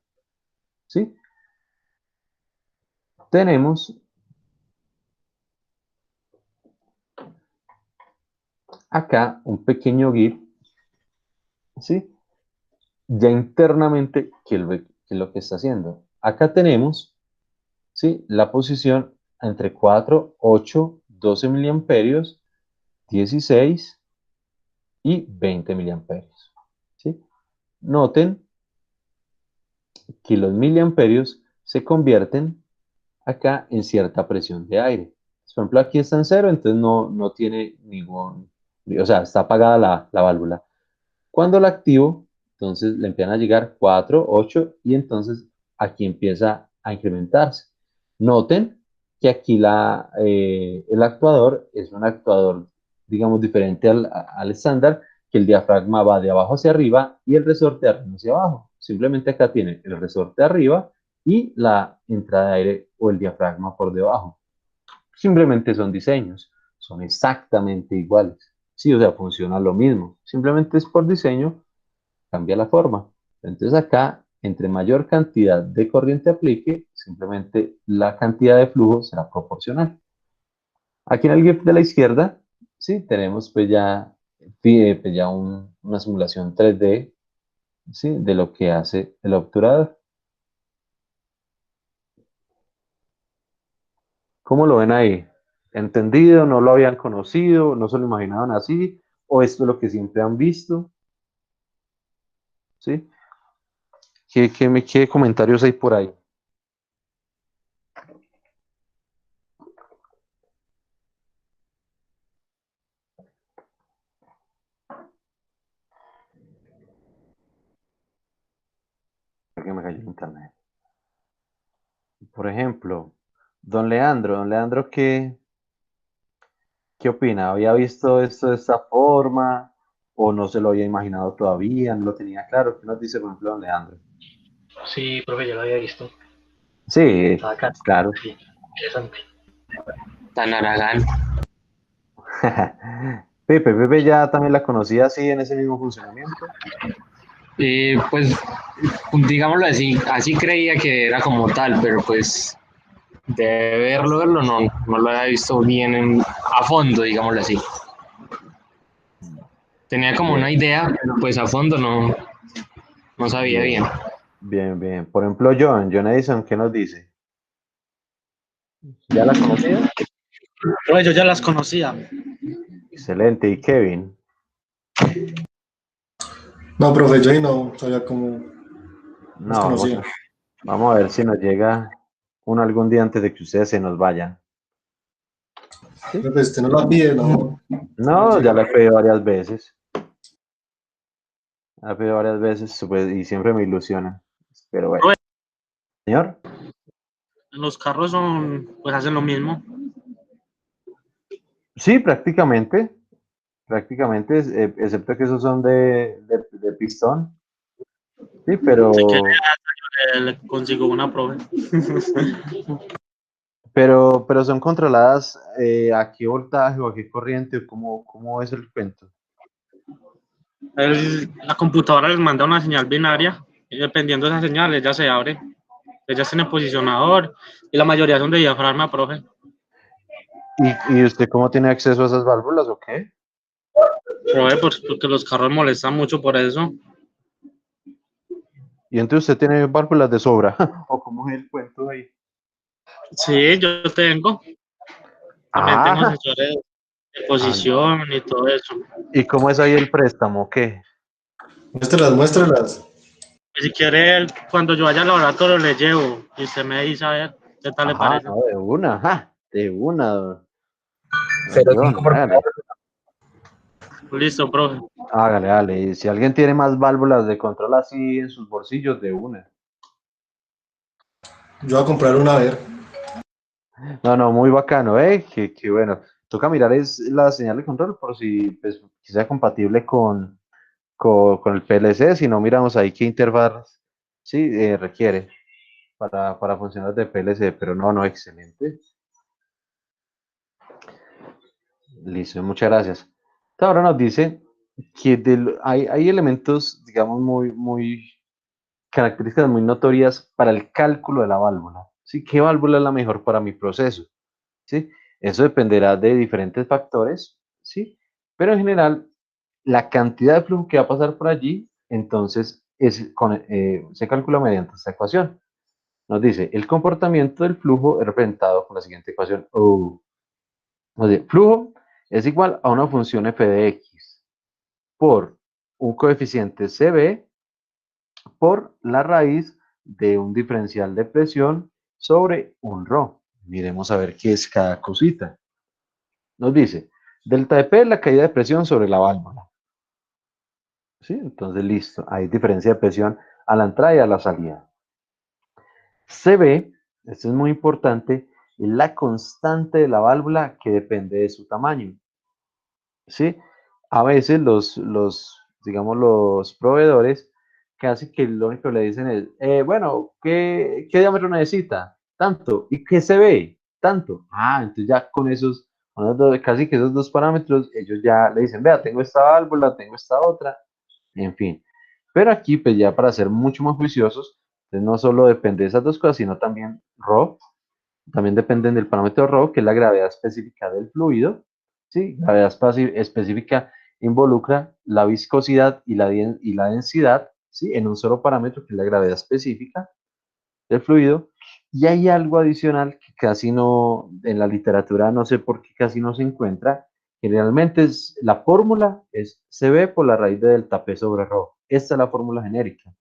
¿sí? Tenemos acá un pequeño GIF, ¿sí? Ya internamente, ¿qué es lo que está haciendo? Acá tenemos, ¿sí? La posición entre 4, 8, 12 miliamperios, 16 y 20 miliamperios, ¿sí? Noten que los miliamperios se convierten acá en cierta presión de aire. Por ejemplo, aquí está en cero, entonces no tiene ningún, o sea, está apagada la válvula. Cuando la activo, entonces le empiezan a llegar 4, 8 y entonces aquí empieza a incrementarse. Noten que aquí el actuador es un actuador, digamos, diferente al estándar, que el diafragma va de abajo hacia arriba y el resorte de arriba hacia abajo. Simplemente acá tiene el resorte de arriba y la entrada de aire o el diafragma por debajo. Simplemente son diseños, son exactamente iguales. Sí, o sea, funciona lo mismo. Simplemente es por diseño, cambia la forma. Entonces acá, entre mayor cantidad de corriente aplique, simplemente la cantidad de flujo será proporcional. Aquí en el GIF de la izquierda, sí, tenemos pues ya una simulación 3D, sí, de lo que hace el obturador. ¿Cómo lo ven ahí? ¿Entendido? ¿No lo habían conocido? ¿No se lo imaginaban así? ¿O esto es lo que siempre han visto? ¿Sí? ¿Qué comentarios hay por ahí? Que me cayó el internet. Por ejemplo, don Leandro, ¿qué opina? ¿Había visto esto de esta forma? ¿O no se lo había imaginado todavía? ¿No lo tenía claro? ¿Qué nos dice, por ejemplo, don Leandro? Sí, profe, yo lo había visto. Sí, Estaba acá. claro. Sí, interesante. Tan Aragán. Pepe ya también la conocía así en ese mismo funcionamiento. Pues, digámoslo así, así creía que era como tal, pero pues de verlo no lo había visto bien a fondo, digámoslo así. Tenía como Bien, una idea, pero pues a fondo no sabía bien. bien, bien. Por ejemplo, John Edison, ¿qué nos dice? ¿Ya la conocía? Pues yo ya las conocía. Excelente. ¿Y Kevin? No, profe, yo ahí no sabía cómo los No, conocía. vamos a ver si nos llega uno algún día antes de que ustedes se nos vayan. ¿Sí? Profe, usted no la pide, no. No No, ya llega. la he pedido varias veces. La he pedido varias veces pues, y siempre me ilusiona. Pero bueno. Señor, Los carros son, pues hacen lo mismo. sí, prácticamente. prácticamente, excepto que esos son de pistón. Sí, pero, Si quiere, le consigo una, profe. pero son controladas a qué voltaje o a qué corriente, o cómo es el cuento. La computadora les manda una señal binaria y dependiendo de esa señal, ella se abre. Ellas tienen posicionador y la mayoría son de diafragma, profe. ¿Y usted cómo tiene acceso a esas válvulas o qué? Profe, pues porque los carros molestan mucho por eso. Y entonces usted tiene válvulas de sobra, o cómo es el cuento ahí. Sí, yo tengo. También tengo Ah, sensores de posición y todo eso. ¿y cómo es ahí el préstamo? ¿Qué? Muéstrelas, muéstrelas. Y si quiere, cuando yo vaya al laboratorio le llevo y usted me dice a ver qué tal le Ajá, parece. no, de una, don Cero John, cinco por hágale, Listo, profe. hágale, hágale. Y si alguien tiene más válvulas de control así en sus bolsillos, de una. Yo voy a comprar una a ver. No, no, muy bacano, que bueno. Toca mirar es la señal de control por si, pues, si sea compatible con el PLC, si no miramos ahí qué interfaz sí, requiere para funcionar de PLC, pero no, no, excelente. Listo, muchas gracias. Ahora nos dice que hay elementos, digamos, muy características muy notorias para el cálculo de la válvula. ¿Sí? ¿Qué válvula es la mejor para mi proceso? ¿Sí? Eso dependerá de diferentes factores, ¿sí? Pero en general, la cantidad de flujo que va a pasar por allí, entonces se calcula mediante esta ecuación. Nos dice, el comportamiento del flujo es representado con la siguiente ecuación. Nos dice, flujo es igual a una función f de x por un coeficiente cb por la raíz de un diferencial de presión sobre un ρ. Miremos a ver qué es cada cosita. Nos dice, delta de P es la caída de presión sobre la válvula. ¿Sí? Entonces, listo. Hay diferencia de presión a la entrada y a la salida. CB, esto es muy importante, es la constante de la válvula que depende de su tamaño. ¿Sí? A veces digamos, los proveedores casi que lo único que le dicen es, bueno, ¿qué diámetro necesita? Tanto. ¿Y qué se ve? Tanto. Ah, entonces ya casi que esos dos parámetros, ellos ya le dicen, vea, tengo esta válvula, tengo esta otra, en fin. Pero aquí, pues ya para ser mucho más juiciosos, entonces no solo depende de esas dos cosas, sino también ρ, también dependen del parámetro ρ, que es la gravedad específica del fluido. ¿Sí? Gravedad específica involucra la viscosidad y la densidad, ¿sí? En un solo parámetro, que es la gravedad específica del fluido. Y hay algo adicional que casi no, en la literatura no sé por qué casi no se encuentra. Generalmente la fórmula es CB por la raíz de delta P sobre ρ. Esta es la fórmula genérica.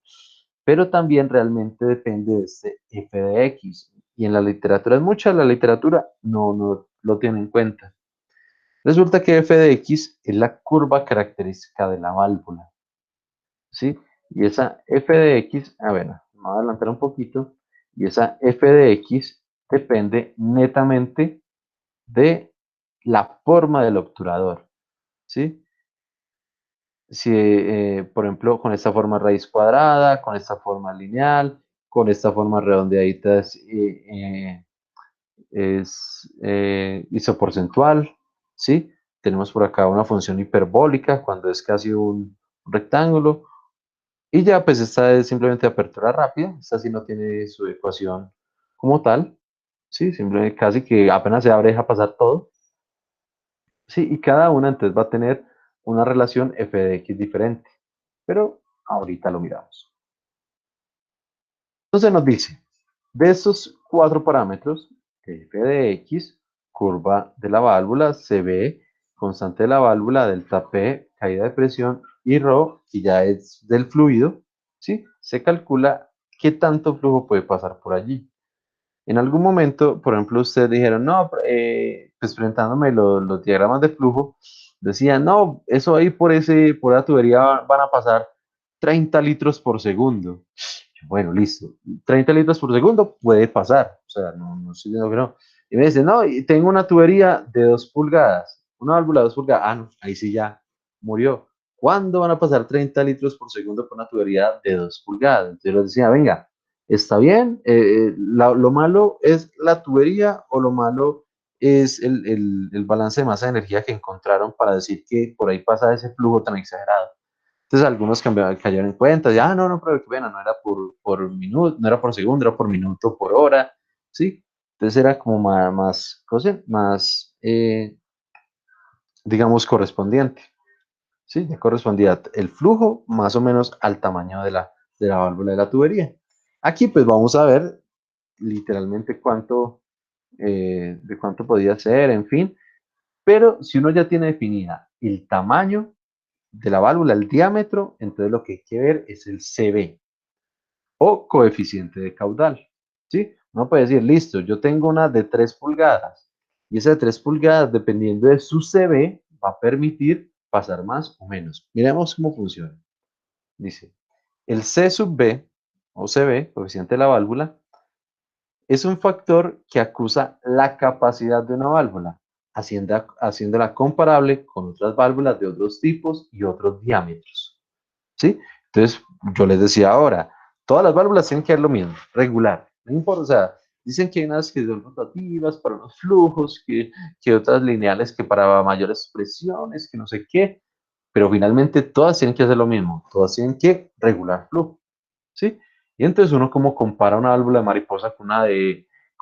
Pero también realmente depende de este f de x. Y en la literatura es mucha, la literatura no lo tiene en cuenta. Resulta que f de x es la curva característica de la válvula. ¿Sí? Y esa f de x, a ver, vamos a adelantar un poquito, y esa f de x depende netamente de la forma del obturador. ¿Sí? Si, por ejemplo, con esta forma raíz cuadrada, con esta forma lineal, con esta forma redondeadita es isoporcentual, ¿sí? Tenemos por acá una función hiperbólica cuando es casi un rectángulo. Y ya, pues esta es simplemente apertura rápida. Esta sí no tiene su ecuación como tal. Sí, simplemente casi que apenas se abre deja pasar todo. Sí, y cada una entonces va a tener una relación f de x diferente. Pero ahorita lo miramos. Entonces nos dice, de estos cuatro parámetros, f de x, curva de la válvula, cb, constante de la válvula, delta P, caída de presión, y ρ, y ya es del fluido, ¿sí? Se calcula qué tanto flujo puede pasar por allí. En algún momento, por ejemplo, ustedes dijeron, no, pues presentándome los diagramas de flujo, decían, no, eso ahí por esa tubería van a pasar 30 litros por segundo. Bueno, listo. 30 litros por segundo puede pasar. O sea, no estoy diciendo que no. Y me dicen, no, y tengo una tubería de 2 pulgadas, una válvula de 2 pulgadas. Ah, no, ahí sí ya murió. ¿Cuándo van a pasar 30 litros por segundo por una tubería de 2 pulgadas? Entonces les decía, venga, está bien, lo malo es la tubería o lo malo es el balance de masa de energía que encontraron para decir que por ahí pasa ese flujo tan exagerado. Entonces algunos cayeron en cuenta, ya, no, no, pero que pena, no era por minuto, no era por segundo, era por minuto, por hora, ¿sí? Entonces era como más, digamos, correspondiente, ¿sí? Ya correspondía el flujo más o menos al tamaño de la válvula de la tubería. Aquí pues vamos a ver literalmente de cuánto podía ser, en fin, pero si uno ya tiene definida el tamaño de la válvula, el diámetro, entonces lo que hay que ver es el CB o coeficiente de caudal, ¿sí? Uno puede decir, listo, yo tengo una de 3 pulgadas y esa de 3 pulgadas, dependiendo de su CB, va a permitir pasar más o menos. Miremos cómo funciona. Dice, el C sub B o CB, coeficiente de la válvula, es un factor que acusa la capacidad de una válvula, haciéndola comparable con otras válvulas de otros tipos y otros diámetros. ¿Sí? Entonces, yo les decía ahora, todas las válvulas tienen que ser lo mismo, regular. No importa, o sea, dicen que hay unas que son rotativas para unos flujos, que otras lineales que para mayores presiones, que no sé qué, pero finalmente todas tienen que hacer lo mismo, todas tienen que regular flujo. ¿Sí? Y entonces uno como compara una válvula de mariposa con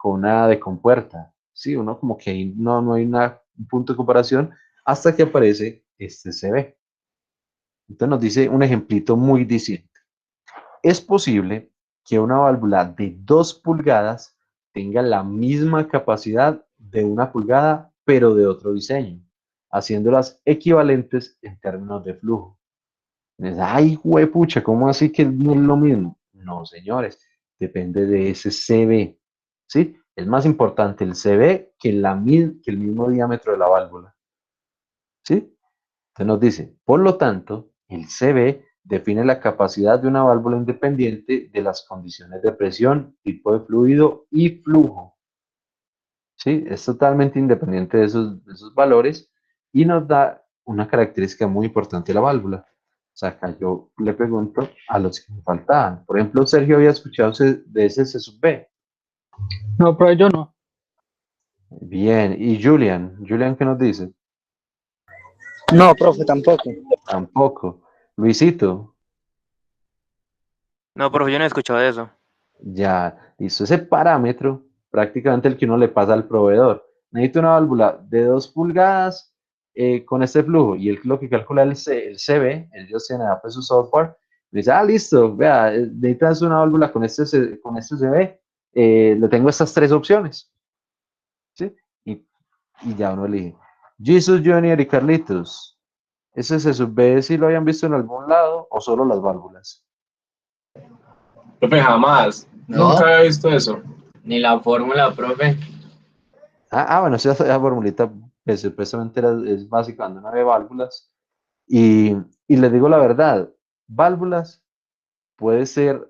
una de compuerta, ¿sí? Uno como que ahí no hay un punto de comparación hasta que aparece este CB. Entonces nos dice un ejemplito muy diciente. Es posible que una válvula de 2 pulgadas tenga la misma capacidad de 1 pulgada, pero de otro diseño, haciéndolas equivalentes en términos de flujo. Ay, huepucha, ¿cómo así que no es lo mismo? No, señores, depende de ese CB, ¿sí? Es más importante el CB que el mismo diámetro de la válvula, ¿sí? Entonces nos dice, por lo tanto, el CB define la capacidad de una válvula independiente de las condiciones de presión, tipo de fluido y flujo. ¿Sí? Es totalmente independiente de esos valores y nos da una característica muy importante de la válvula. O sea, acá yo le pregunto a los que me faltaban. Por ejemplo, Sergio había escuchado de ese C sub B. No, pero yo no. Bien. ¿Y Julian? ¿Julian qué nos dice? No, profe, tampoco. Tampoco. Luisito, No, profe, yo no he escuchado de eso. ya hizo ese parámetro, prácticamente el que uno le pasa al proveedor. Necesito una válvula de 2 pulgadas con este flujo y él lo que calcula el CB, ellos tienen pues su software, dice, listo, vea, necesitas una válvula con este CB, le tengo estas 3 opciones, ¿sí? Y ya uno elige. Jesus, Junior y Carlitos, ¿ese se sub si lo habían visto en algún lado o solo las válvulas? Profe, jamás. No. Nunca había visto eso. Ni la fórmula, profe. Bueno, esa formulita pues, supuestamente es básica cuando uno ve válvulas. Y les digo la verdad, válvulas puede ser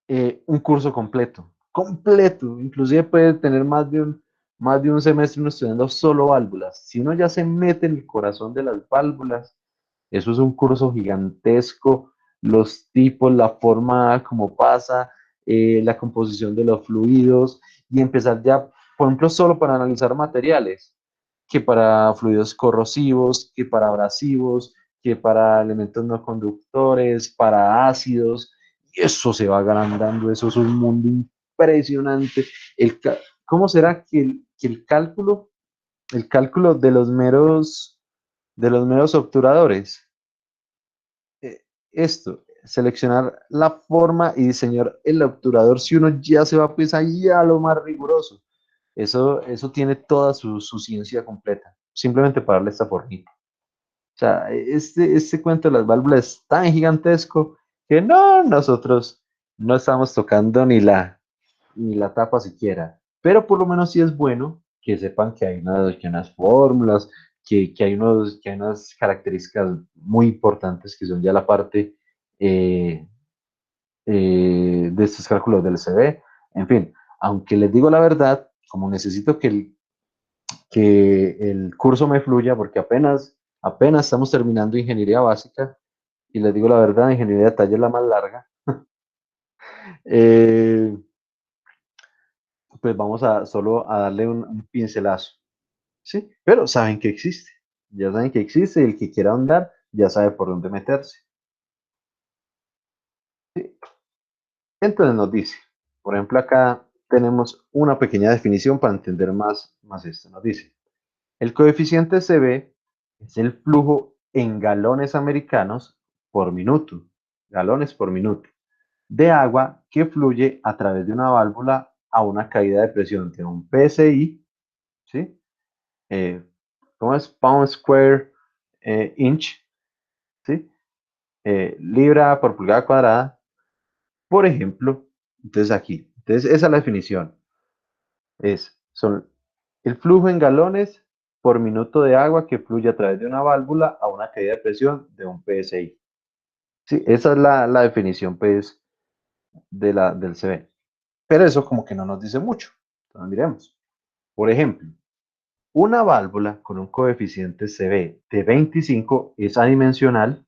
un curso completo, inclusive puede tener más de un semestre uno estudiando solo válvulas. Si uno ya se mete en el corazón de las válvulas, eso es un curso gigantesco, los tipos, la forma como pasa, la composición de los fluidos y empezar ya, por ejemplo, solo para analizar materiales, que para fluidos corrosivos, que para abrasivos, que para elementos no conductores, para ácidos, y eso se va agrandando, eso es un mundo impresionante. ¿Cómo será que el cálculo de los meros obturadores, seleccionar la forma y diseñar el obturador si uno ya se va pues ahí a lo más riguroso? Eso tiene toda su ciencia completa, simplemente para darle esta formita. O sea, este cuento de las válvulas es tan gigantesco que no, nosotros no estamos tocando ni la tapa siquiera. Pero por lo menos sí es bueno que sepan que hay unas fórmulas, que hay unas características muy importantes que son ya la parte eh, de estos cálculos del CB. En fin, aunque les digo la verdad, como necesito que el curso me fluya, porque apenas Apenas estamos terminando ingeniería básica y les digo la verdad, ingeniería de detalle es la más larga. Eh, pues vamos a solo a darle un pincelazo, ¿sí? Pero saben que existe, ya saben que existe y el que quiera ahondar ya sabe por dónde meterse. ¿Sí? Entonces nos dice, por ejemplo, acá tenemos una pequeña definición para entender más esto. Nos dice, el coeficiente CB es el flujo en galones americanos por minuto, galones por minuto, de agua que fluye a través de una válvula a una caída de presión de un PSI, ¿sí? Eh, ¿Cómo es? Pound square inch, ¿sí? Libra por pulgada cuadrada, por ejemplo. Entonces aquí, entonces esa es la definición. Son el flujo en galones por minuto de agua que fluye a través de una válvula a una caída de presión de un PSI. Sí, esa es la definición, pues, del CB. Pero eso como que no nos dice mucho. Entonces, miremos. Por ejemplo, una válvula con un coeficiente CB de 25 es adimensional,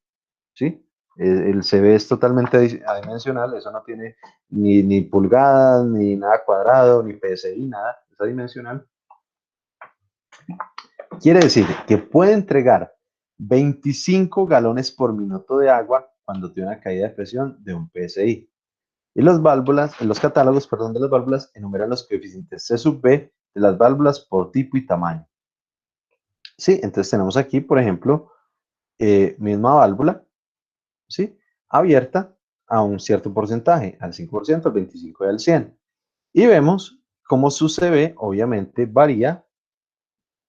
¿sí? El CB es totalmente adimensional, eso no tiene ni pulgadas, ni nada cuadrado, ni PSI, nada, es adimensional. Quiere decir que puede entregar 25 galones por minuto de agua cuando tiene una caída de presión de un PSI. Y los catálogos, perdón, de las válvulas enumeran los coeficientes C sub B de las válvulas por tipo y tamaño. Sí, entonces tenemos aquí, por ejemplo, misma válvula, ¿sí? Abierta a un cierto porcentaje, al 5%, al 25% y al 100%. Y vemos cómo su CB obviamente varía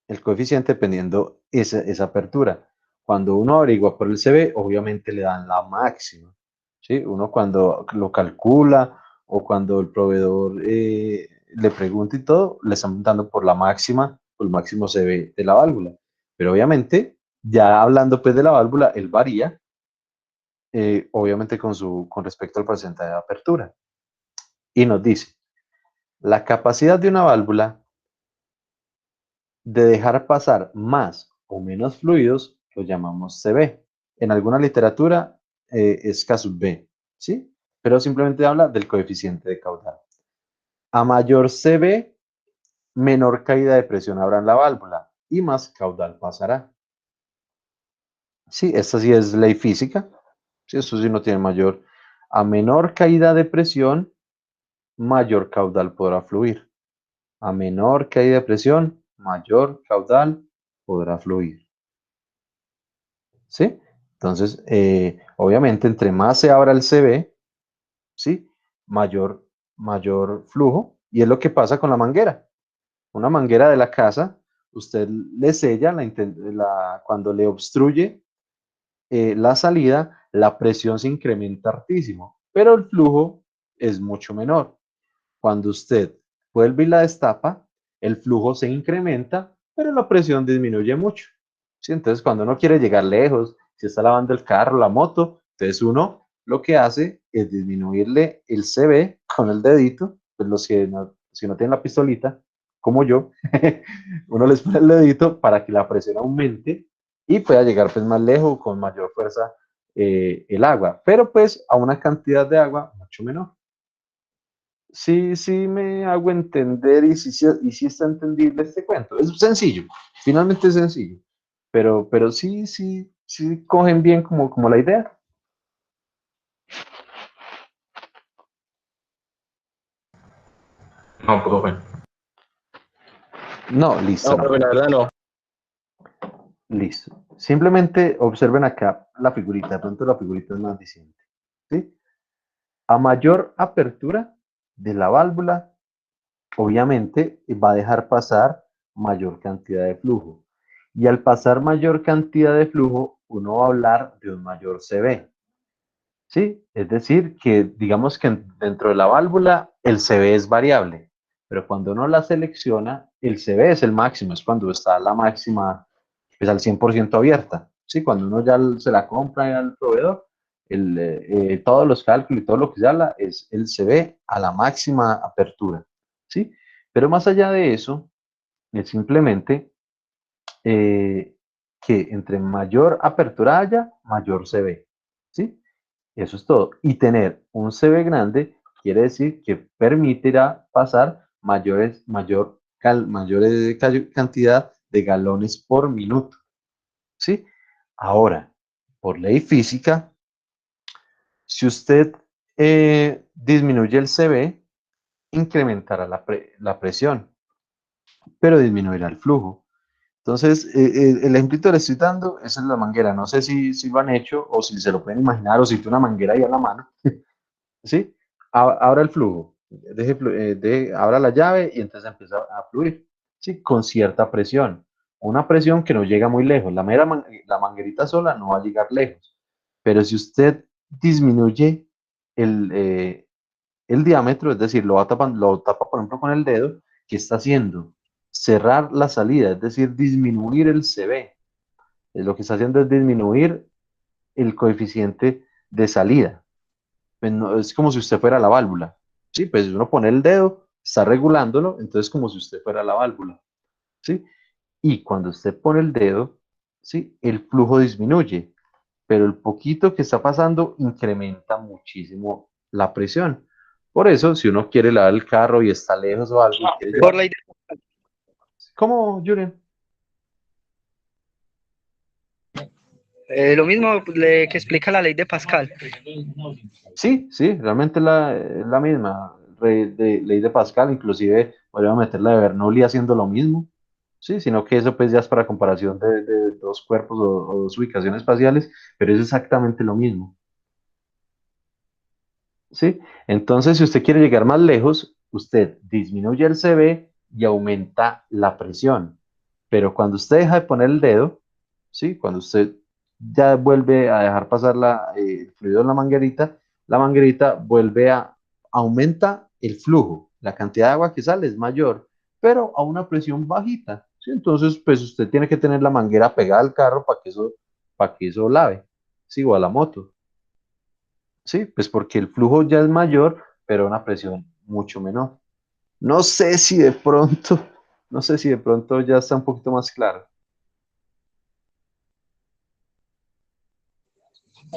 el coeficiente dependiendo esa apertura. Cuando uno averigua por el CB, obviamente le dan la máxima, ¿sí? Uno cuando lo calcula o cuando el proveedor le pregunta y todo, le están dando por la máxima, por el máximo CB de la válvula. Pero obviamente, ya hablando pues de la válvula, él varía, obviamente con respecto al porcentaje de apertura. Y nos dice, la capacidad de una válvula de dejar pasar más o menos fluidos lo llamamos CB. En alguna literatura es K sub B, ¿sí? Pero simplemente habla del coeficiente de caudal. A mayor CB, menor caída de presión habrá en la válvula y más caudal pasará. Sí, esta sí es ley física. Sí, eso sí no tiene mayor. A menor caída de presión, mayor caudal podrá fluir. A menor caída de presión, mayor caudal podrá fluir. ¿Sí? Entonces, obviamente, entre más se abra el CB, ¿sí? Mayor flujo. Y es lo que pasa con la manguera. Una manguera de la casa, usted le sella cuando le obstruye la salida, la presión se incrementa hartísimo, pero el flujo es mucho menor. Cuando usted vuelve y la destapa, el flujo se incrementa, pero la presión disminuye mucho. ¿Sí? Entonces, cuando uno quiere llegar lejos, si está lavando el carro, la moto, entonces uno lo que hace es disminuirle el CB con el dedito, pues los que no, si no tienen la pistolita, como yo, uno les pone el dedito para que la presión aumente y pueda llegar pues más lejos con mayor fuerza el agua, pero pues a una cantidad de agua mucho menor. Sí, sí me hago entender y sí está entendible este cuento. Es sencillo, finalmente es sencillo, pero sí cogen bien como la idea. No, profe. No, listo, No, no. profe, la verdad no. Listo. Simplemente observen acá la figurita, de pronto la figurita es más diciente. ¿Sí? A mayor apertura de la válvula, obviamente va a dejar pasar mayor cantidad de flujo. Y al pasar mayor cantidad de flujo, uno va a hablar de un mayor CB. ¿Sí? Es decir, que digamos que dentro de la válvula el CB es variable, pero cuando uno la selecciona, el CB es el máximo, es cuando está la máxima, pues al 100% abierta. ¿Sí? Cuando uno ya se la compra al proveedor, todos los cálculos y todo lo que se habla es el CB a la máxima apertura. ¿Sí? Pero más allá de eso, es simplemente que entre mayor apertura haya, mayor se ve, ¿sí? Eso es todo. Y tener un CV grande quiere decir que permitirá pasar mayor cantidad de galones por minuto, ¿sí? Ahora, por ley física, si usted disminuye el CV, incrementará la presión, pero disminuirá el flujo. Entonces, el ejemplito que le estoy dando es en la manguera. No sé si lo han hecho o si se lo pueden imaginar o si tiene una manguera ahí a la mano. ¿Sí? Abra el flujo, abra la llave y entonces empieza a fluir, ¿sí? Con cierta presión. Una presión que no llega muy lejos. La manguerita sola no va a llegar lejos. Pero si usted disminuye el, eh, el diámetro, es decir, lo tapa, por ejemplo, con el dedo, ¿qué está haciendo? Cerrar la salida, es decir, disminuir el CV. Lo que está haciendo es disminuir el coeficiente de salida. Pues es como si usted fuera la válvula. Sí, pues uno pone el dedo, está regulándolo, entonces como si usted fuera la válvula. ¿Sí? Y cuando usted pone el dedo, ¿sí? El flujo disminuye, pero el poquito que está pasando incrementa muchísimo la presión. Por eso, si uno quiere lavar el carro y está lejos o algo, quiere Por llevar... ley de, ¿Cómo, Julian? lo mismo que explica la ley de Pascal. Sí, sí, realmente es la misma ley de Pascal, inclusive podríamos meterla de Bernoulli haciendo lo mismo, sí, sino que eso pues ya es para comparación de dos cuerpos o dos ubicaciones espaciales, pero es exactamente lo mismo, sí. Entonces, si usted quiere llegar más lejos, usted disminuye el CV y aumenta la presión, pero cuando usted deja de poner el dedo, sí, cuando usted ya vuelve a dejar pasar el fluido en la manguerita vuelve aumenta el flujo, la cantidad de agua que sale es mayor, pero a una presión bajita, ¿sí? Entonces, pues usted tiene que tener la manguera pegada al carro para que eso lave, ¿sí? O a la moto, ¿sí? Pues porque el flujo ya es mayor, pero a una presión mucho menor. No sé si de pronto, no sé si de pronto ya está un poquito más claro.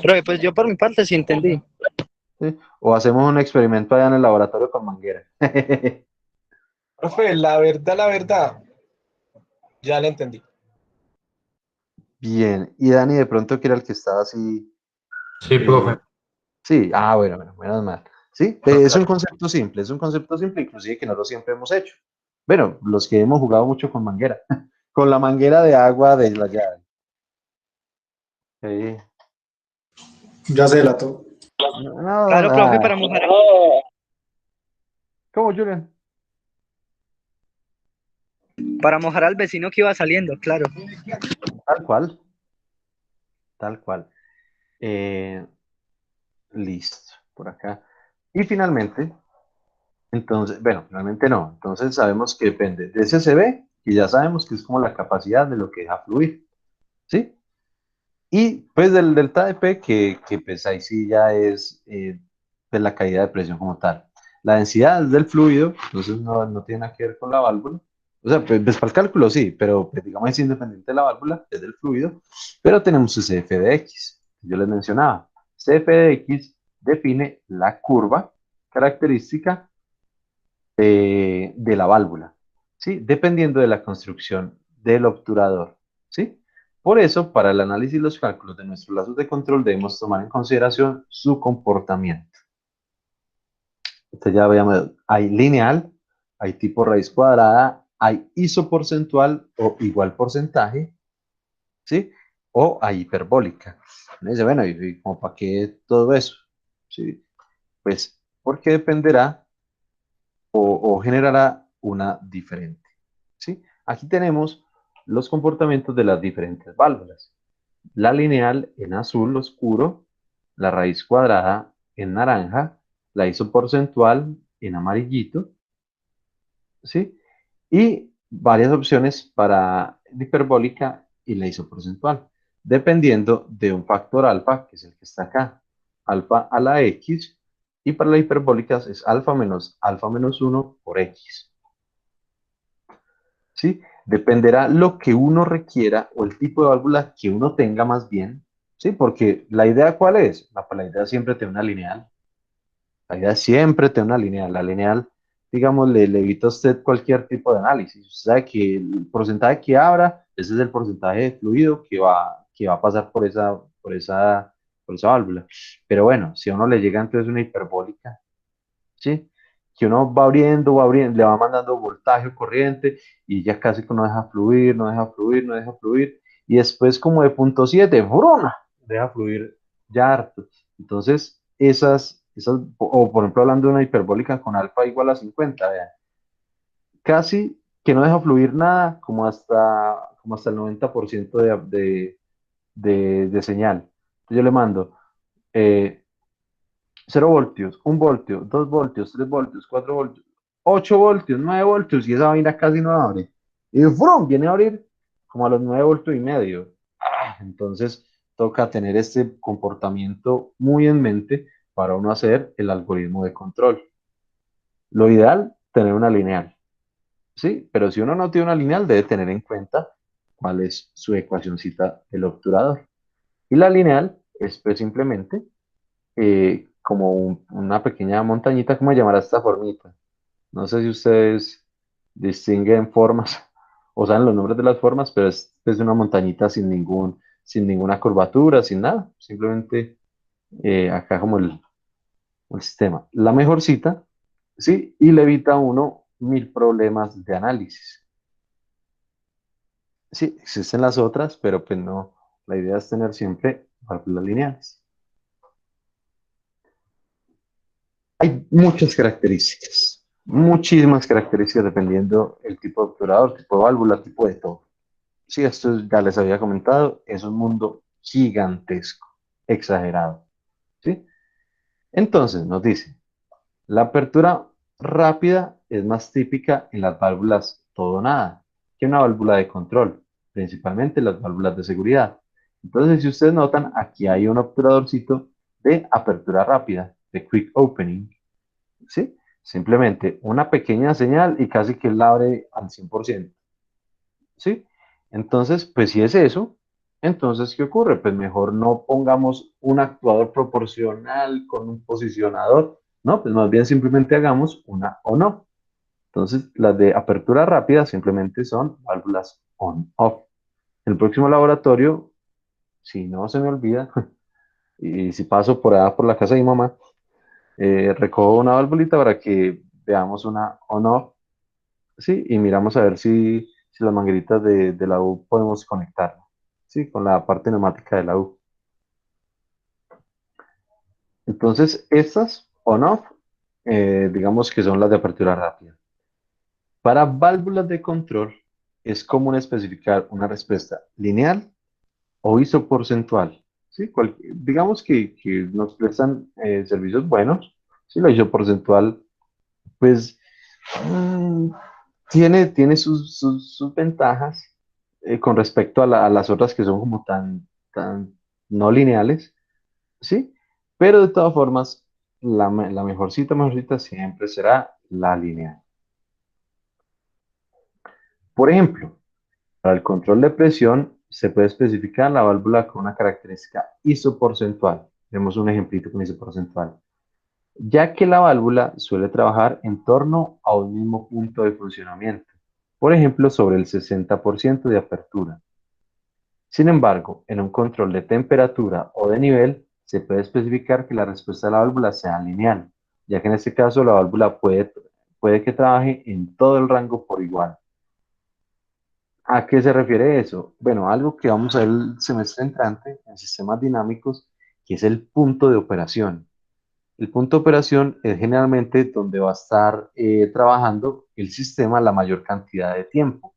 Pero pues yo por mi parte sí entendí. ¿Sí? O hacemos un experimento allá en el laboratorio con manguera. Profe, la verdad, ya la entendí. Bien, y Dani de pronto que era el que estaba así. Sí, profe. Sí, bueno, menos mal. Sí, es un concepto simple, inclusive que no lo siempre hemos hecho. Bueno, los que hemos jugado mucho con manguera, con la manguera de agua de la llave. Sí. Ya se delató. No, Claro, profe, nada. ¿Cómo, Julian? para mojar al vecino que iba saliendo, claro. Tal cual, tal cual. Eh, Listo, por acá. Y finalmente, entonces, bueno, finalmente no. Entonces sabemos que depende de ese CB, que ya sabemos que es como la capacidad de lo que deja fluir, ¿sí? Y pues del delta de P, que pues ahí sí ya es pues la caída de presión como tal. La densidad es del fluido, entonces no tiene nada que ver con la válvula. O sea, pues para el cálculo sí, pero pues, digamos es independiente de la válvula, es del fluido. Pero tenemos ese f de x, yo les mencionaba. CF de x define la curva característica de la válvula, ¿sí? Dependiendo de la construcción del obturador, ¿sí? Por eso, para el análisis y los cálculos de nuestros lazos de control debemos tomar en consideración su comportamiento. Entonces ya veamos, hay lineal, hay tipo raíz cuadrada, hay isoporcentual o igual porcentaje, ¿sí? O hay hiperbólica. Me dice, bueno, ¿y como para qué todo eso? ¿Sí? Pues porque dependerá o generará una diferente, ¿sí? Aquí tenemos los comportamientos de las diferentes válvulas. La lineal en azul oscuro, la raíz cuadrada en naranja, la isoporcentual en amarillito, ¿sí? Y varias opciones para la hiperbólica y la isoporcentual, dependiendo de un factor alfa, que es el que está acá, alfa a la x, y para la hiperbólica es alfa menos uno por x. ¿Sí? Dependerá lo que uno requiera o el tipo de válvula que uno tenga más bien, ¿sí? Porque la idea, ¿cuál es? La idea siempre tiene una lineal. La idea siempre tiene una lineal. La lineal, digamos, le evita a usted cualquier tipo de análisis. Usted sabe que el porcentaje que abra, ese es el porcentaje de fluido que va a pasar por esa válvula. Pero bueno, si a uno le llega entonces una hiperbólica, ¿sí? Que uno va abriendo, le va mandando voltaje o corriente y ya casi que no deja fluir, no deja fluir, no deja fluir. Y después como de punto 7, ¡bruna! Deja fluir ya harto. Entonces, o por ejemplo hablando de una hiperbólica con alfa igual a 50, vean, casi que no deja fluir nada como hasta el 90% de señal. Entonces yo le mando eh, 0 voltios, 1 voltio, 2 voltios, 3 voltios, 4 voltios, 8 voltios, 9 voltios y esa vaina casi no abre. Y ¡frum! Viene a abrir como a los 9 voltios y medio. Entonces toca tener este comportamiento muy en mente para uno hacer el algoritmo de control. Lo ideal, tener una lineal, ¿sí? Pero si uno no tiene una lineal, debe tener en cuenta cuál es su ecuacióncita del obturador. Y la lineal es pues simplemente como una pequeña montañita, ¿cómo llamar a esta formita? No sé si ustedes distinguen formas o saben los nombres de las formas, pero es una montañita sin ninguna curvatura, sin nada, simplemente acá como el sistema. La mejor cita, ¿sí? Y le evita a uno mil problemas de análisis. Sí, existen las otras, pero pues no, la idea es tener siempre válvulas lineales. Hay muchas características, muchísimas características dependiendo el tipo de obturador, tipo de válvula, tipo de todo. Sí, esto ya les había comentado, es un mundo gigantesco, exagerado. ¿Sí? Entonces nos dice, la apertura rápida es más típica en las válvulas todo o nada que una válvula de control, principalmente las válvulas de seguridad. Entonces, si ustedes notan, aquí hay un obturadorcito de apertura rápida, de quick opening. ¿Sí? Simplemente una pequeña señal y casi que él la abre al 100%. ¿Sí? Entonces, pues si es eso, entonces, ¿qué ocurre? Pues mejor no pongamos un actuador proporcional con un posicionador, no, pues más bien simplemente hagamos una o no. Entonces, las de apertura rápida simplemente son válvulas on-off. En el próximo laboratorio, si no se me olvida, y si paso por allá por la casa de mi mamá, recojo una valvulita para que veamos una on-off, ¿sí? Y miramos a ver si las mangueritas de la U podemos conectarla, ¿sí? Con la parte neumática de la U. Entonces, estas on-off, digamos que son las de apertura rápida. Para válvulas de control, es común especificar una respuesta lineal o isoporcentual, ¿sí? Digamos que nos prestan servicios buenos, ¿sí? La isoporcentual, pues, mm, tiene sus ventajas con respecto a las otras que son como tan no lineales, ¿sí? Pero de todas formas, la mejorcita siempre será la lineal. Por ejemplo, para el control de presión se puede especificar la válvula con una característica isoporcentual. Vemos un ejemplito con isoporcentual. Ya que la válvula suele trabajar en torno a un mismo punto de funcionamiento, por ejemplo, sobre el 60% de apertura. Sin embargo, en un control de temperatura o de nivel, se puede especificar que la respuesta de la válvula sea lineal, ya que en este caso la válvula puede que trabaje en todo el rango por igual. ¿A qué se refiere eso? Bueno, algo que vamos a ver el semestre entrante en sistemas dinámicos, que es el punto de operación. El punto de operación es generalmente donde va a estar trabajando el sistema la mayor cantidad de tiempo,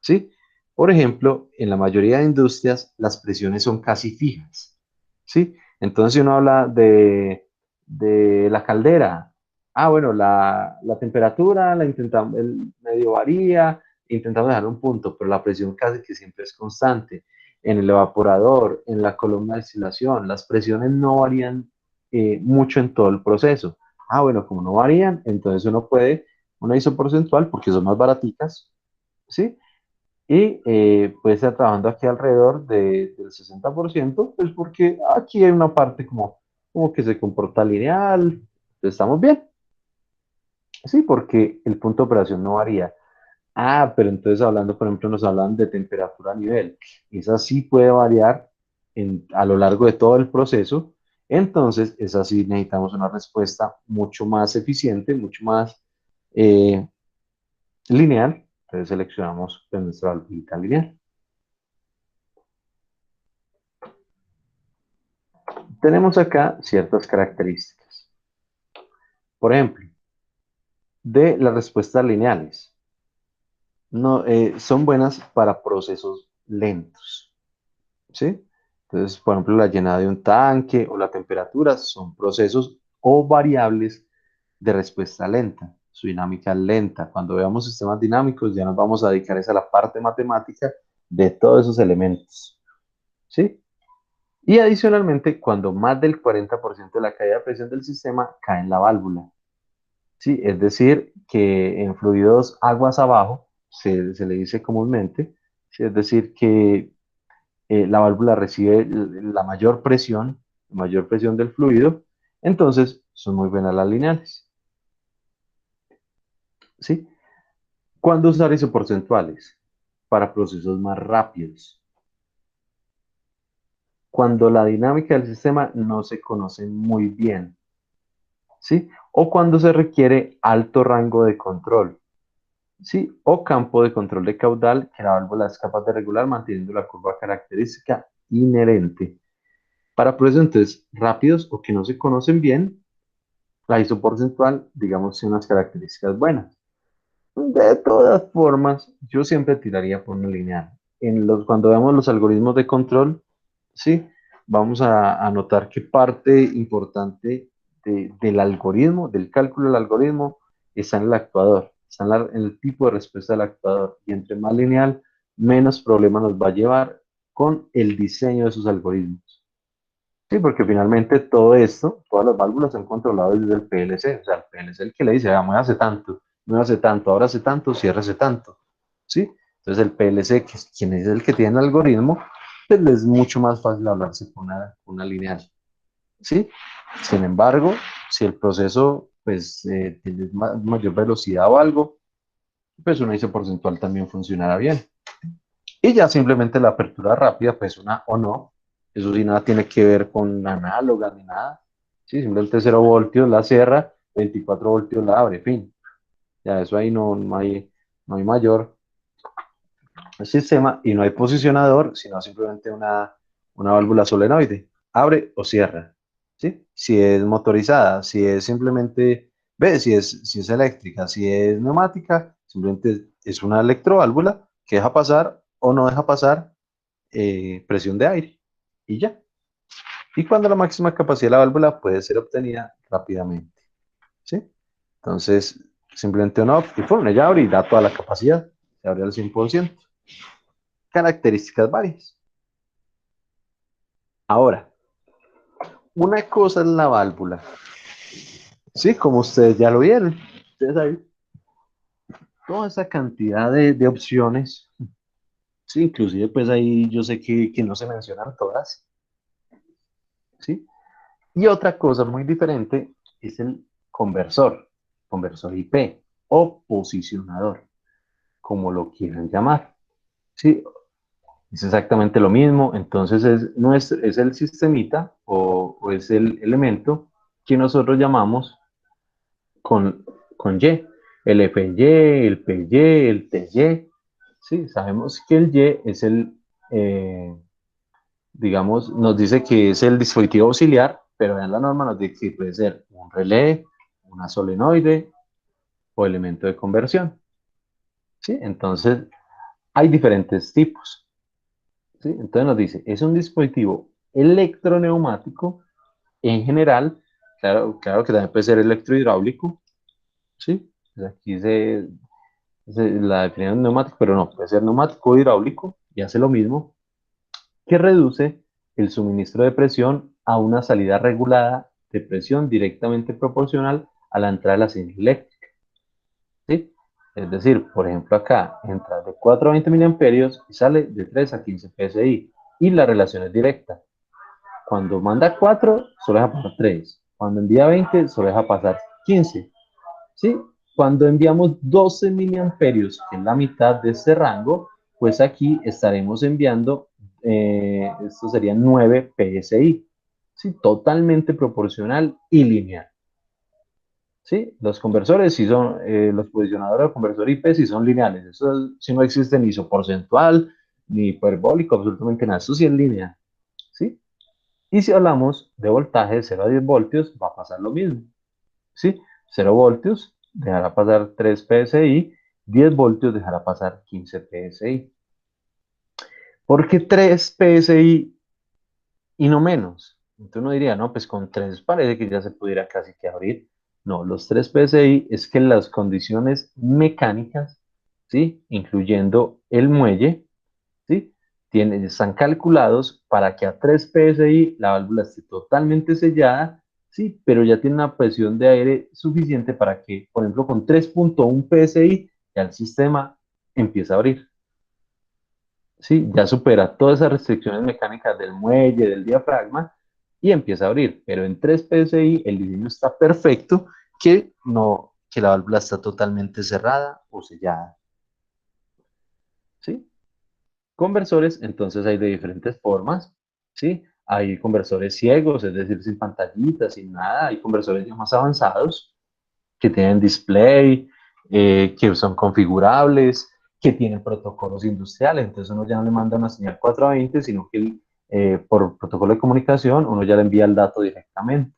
¿sí? Por ejemplo, en la mayoría de industrias las presiones son casi fijas, ¿sí? Entonces, si uno habla de la caldera, bueno, la temperatura la intentamos, el medio varía, intentamos dejar un punto, pero la presión casi que siempre es constante. En el evaporador, en la columna de destilación, las presiones no varían mucho en todo el proceso. Bueno, como no varían, entonces uno puede, una isoporcentual, porque son más baraticas, ¿sí? Y puede estar trabajando aquí alrededor del 60%, pues porque aquí hay una parte como que se comporta lineal, entonces estamos bien. Sí, porque el punto de operación no varía. Ah, pero entonces hablando, por ejemplo, nos hablan de temperatura a nivel. Esa sí puede variar a lo largo de todo el proceso. Entonces, esa sí necesitamos una respuesta mucho más eficiente, mucho más eh, lineal. Entonces seleccionamos pues, nuestra válvula lineal. Tenemos acá ciertas características. Por ejemplo, de las respuestas lineales. No, son buenas para procesos lentos. ¿Sí? Entonces, por ejemplo, la llenada de un tanque o la temperatura son procesos o variables de respuesta lenta. Su dinámica es lenta. Cuando veamos sistemas dinámicos, ya nos vamos a dedicar a la parte matemática de todos esos elementos. ¿Sí? Y adicionalmente, cuando más del 40% de la caída de presión del sistema cae en la válvula. ¿Sí? Es decir, que en fluidos aguas abajo, se le dice comúnmente, ¿sí? Es decir, que la válvula recibe la mayor presión del fluido, entonces son muy buenas las lineales. ¿Sí? ¿Cuándo usar isoporcentuales? Para procesos más rápidos. Cuando la dinámica del sistema no se conoce muy bien. ¿Sí? O cuando se requiere alto rango de control. ¿Sí? O campo de control de caudal que la válvula es capaz de regular manteniendo la curva característica inherente. Para procesos entonces rápidos o que no se conocen bien, la isoporcentual, digamos, tiene unas características buenas. De todas formas, yo siempre tiraría por una lineal. Cuando veamos los algoritmos de control, ¿sí? Vamos a notar que parte importante del algoritmo, del cálculo del algoritmo, está en el actuador, está en el tipo de respuesta del actuador. Y entre más lineal, menos problemas nos va a llevar con el diseño de sus algoritmos. Sí, porque finalmente todo esto, todas las válvulas son controladas desde el PLC. O sea, el PLC es el que le dice, hace tanto, no hace tanto, ahora hace tanto, ciérrase tanto. ¿Sí? Entonces el PLC, que es quien es el que tiene el algoritmo, pues le es mucho más fácil hablarse con una lineal. ¿Sí? Sin embargo, si el proceso pues, tiene mayor velocidad o algo, pues una ISO porcentual también funcionará bien. Y ya simplemente la apertura rápida, pues una o no, eso sí nada tiene que ver con análogas ni nada. Sí, simplemente 0 voltios la cierra, 24 voltios la abre, fin. Ya eso ahí no hay mayor sistema y no hay posicionador, sino simplemente una válvula solenoide. Abre o cierra. ¿Sí? Si es motorizada, si es simplemente, ve, si es eléctrica, si es neumática, simplemente es una electroválvula que deja pasar o no deja pasar presión de aire y ya. Y cuando la máxima capacidad de la válvula puede ser obtenida rápidamente. ¿Sí? Entonces, simplemente on off y pum, ella abre y da toda la capacidad. Se abre al 100%. Características varias. Ahora, una cosa es la válvula. Sí, como ustedes ya lo vieron. Ustedes saben, toda esa cantidad de opciones. Sí, inclusive pues ahí yo sé que no se mencionan todas. ¿Sí? Y otra cosa muy diferente es el conversor IP o posicionador, como lo quieran llamar. Sí, es exactamente lo mismo. Entonces es el sistemita o es el elemento que nosotros llamamos con Y. El FY, el PY, el TY. Sí, sabemos que el Y es digamos, nos dice que es el dispositivo auxiliar, pero en la norma nos dice que puede ser un relé, una solenoide o elemento de conversión. ¿Sí? Entonces, hay diferentes tipos. ¿Sí? Entonces nos dice, es un dispositivo electroneumático en general, claro que también puede ser electrohidráulico, ¿sí? Pues aquí la definición de neumático, pero no, puede ser neumático o hidráulico y hace lo mismo, que reduce el suministro de presión a una salida regulada de presión directamente proporcional a la entrada de la señal eléctrica. ¿Sí? Es decir, por ejemplo acá entra de 4 a 20 miliamperios y sale de 3 a 15 PSI. Y la relación es directa. Cuando manda 4, solo deja pasar 3. Cuando envía 20, solo deja pasar 15. ¿Sí? Cuando enviamos 12 miliamperios, que es la mitad de este rango, pues aquí estaremos enviando, esto serían 9 PSI. ¿Sí? Totalmente proporcional y lineal. ¿Sí? Los conversores sí son, los posicionadores de conversor IP sí son lineales. Eso sí no existe ni isoporcentual, ni hiperbólico, absolutamente nada. Eso sí es lineal. ¿Sí? Y si hablamos de voltaje de 0 a 10 voltios, va a pasar lo mismo. ¿Sí? 0 voltios dejará pasar 3 PSI, 10 voltios dejará pasar 15 PSI. ¿Por qué 3 PSI y no menos? Entonces uno diría, no, pues con 3 parece que ya se pudiera casi que abrir. No, los 3 PSI es que las condiciones mecánicas, ¿sí? Incluyendo el muelle, ¿sí? Están calculados para que a 3 PSI la válvula esté totalmente sellada, ¿sí? Pero ya tiene una presión de aire suficiente para que, por ejemplo, con 3.1 PSI ya el sistema empieza a abrir. ¿Sí? Ya supera todas esas restricciones mecánicas del muelle, del diafragma y empieza a abrir. Pero en 3 PSI el diseño está perfecto, que no, que la válvula está totalmente cerrada o sellada. ¿Sí? Conversores, entonces hay de diferentes formas, ¿sí? Hay conversores ciegos, es decir, sin pantallitas, sin nada. Hay conversores ya más avanzados que tienen display, que son configurables, que tienen protocolos industriales. Entonces uno ya no le manda una señal 420, sino que por protocolo de comunicación uno ya le envía el dato directamente,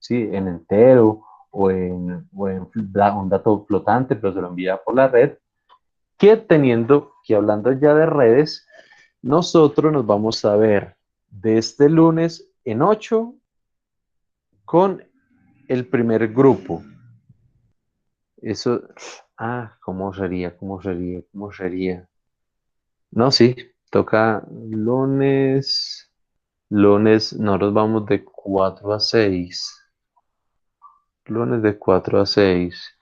¿sí? En entero o en un dato flotante, pero se lo envía por la red. Que teniendo, que hablando ya de redes, nosotros nos vamos a ver de este lunes en 8 con el primer grupo. Eso, ¿cómo sería? ¿Cómo sería? ¿Cómo sería? No, sí, toca lunes, nosotros vamos de 4 a 6. Lunes de 4 a 6.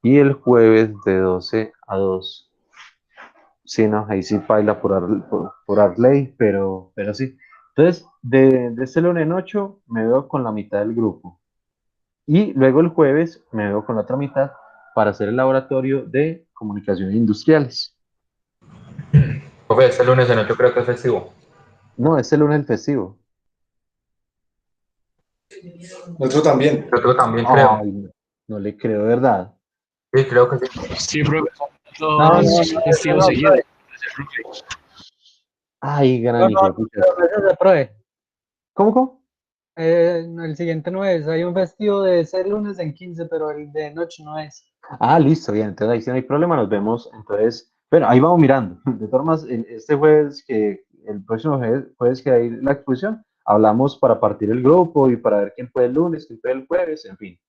Y el jueves de 12 a 2. Sí, no, ahí sí baila por Arley, pero sí. Entonces, de este lunes en 8 me veo con la mitad del grupo. Y luego el jueves me veo con la otra mitad para hacer el laboratorio de comunicaciones industriales. Profe, este lunes en 8 creo que es festivo. No, este lunes es el festivo. Nosotros también. Yo también creo. Ay, no, no le creo, ¿verdad? Sí, creo que sí. Sí, profesor, No, dos no, no, festivos no, seguidos. profe. Ay, No, gran no, hijo de pucha. no, no, profe. ¿Cómo? No, el siguiente no es. Hay un festivo de ese lunes en 15, pero el de noche no es. Listo, bien, entonces ahí sí no hay problema, nos vemos. Entonces, bueno, ahí vamos mirando. De todas formas, este jueves, el próximo jueves que hay la exposición, hablamos para partir el grupo y para ver quién fue el lunes, quién fue el jueves, en fin.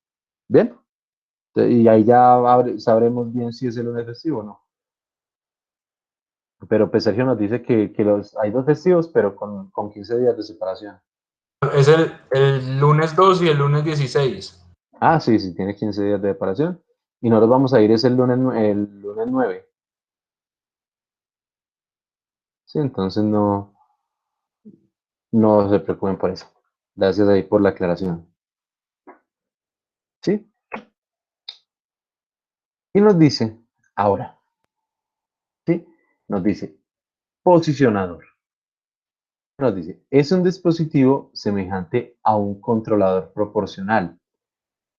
¿Bien? Y ahí ya sabremos bien si es el lunes festivo o no. Pero pues Sergio nos dice que hay dos festivos, pero con 15 días de separación. Es el lunes 2 y el lunes 16. Sí, sí, tiene 15 días de separación. Y nosotros vamos a ir es el lunes 9. Sí, entonces no se preocupen por eso. Gracias ahí por la aclaración. ¿Sí? Y nos dice, ahora, ¿sí? Nos dice, posicionador. Nos dice, es un dispositivo semejante a un controlador proporcional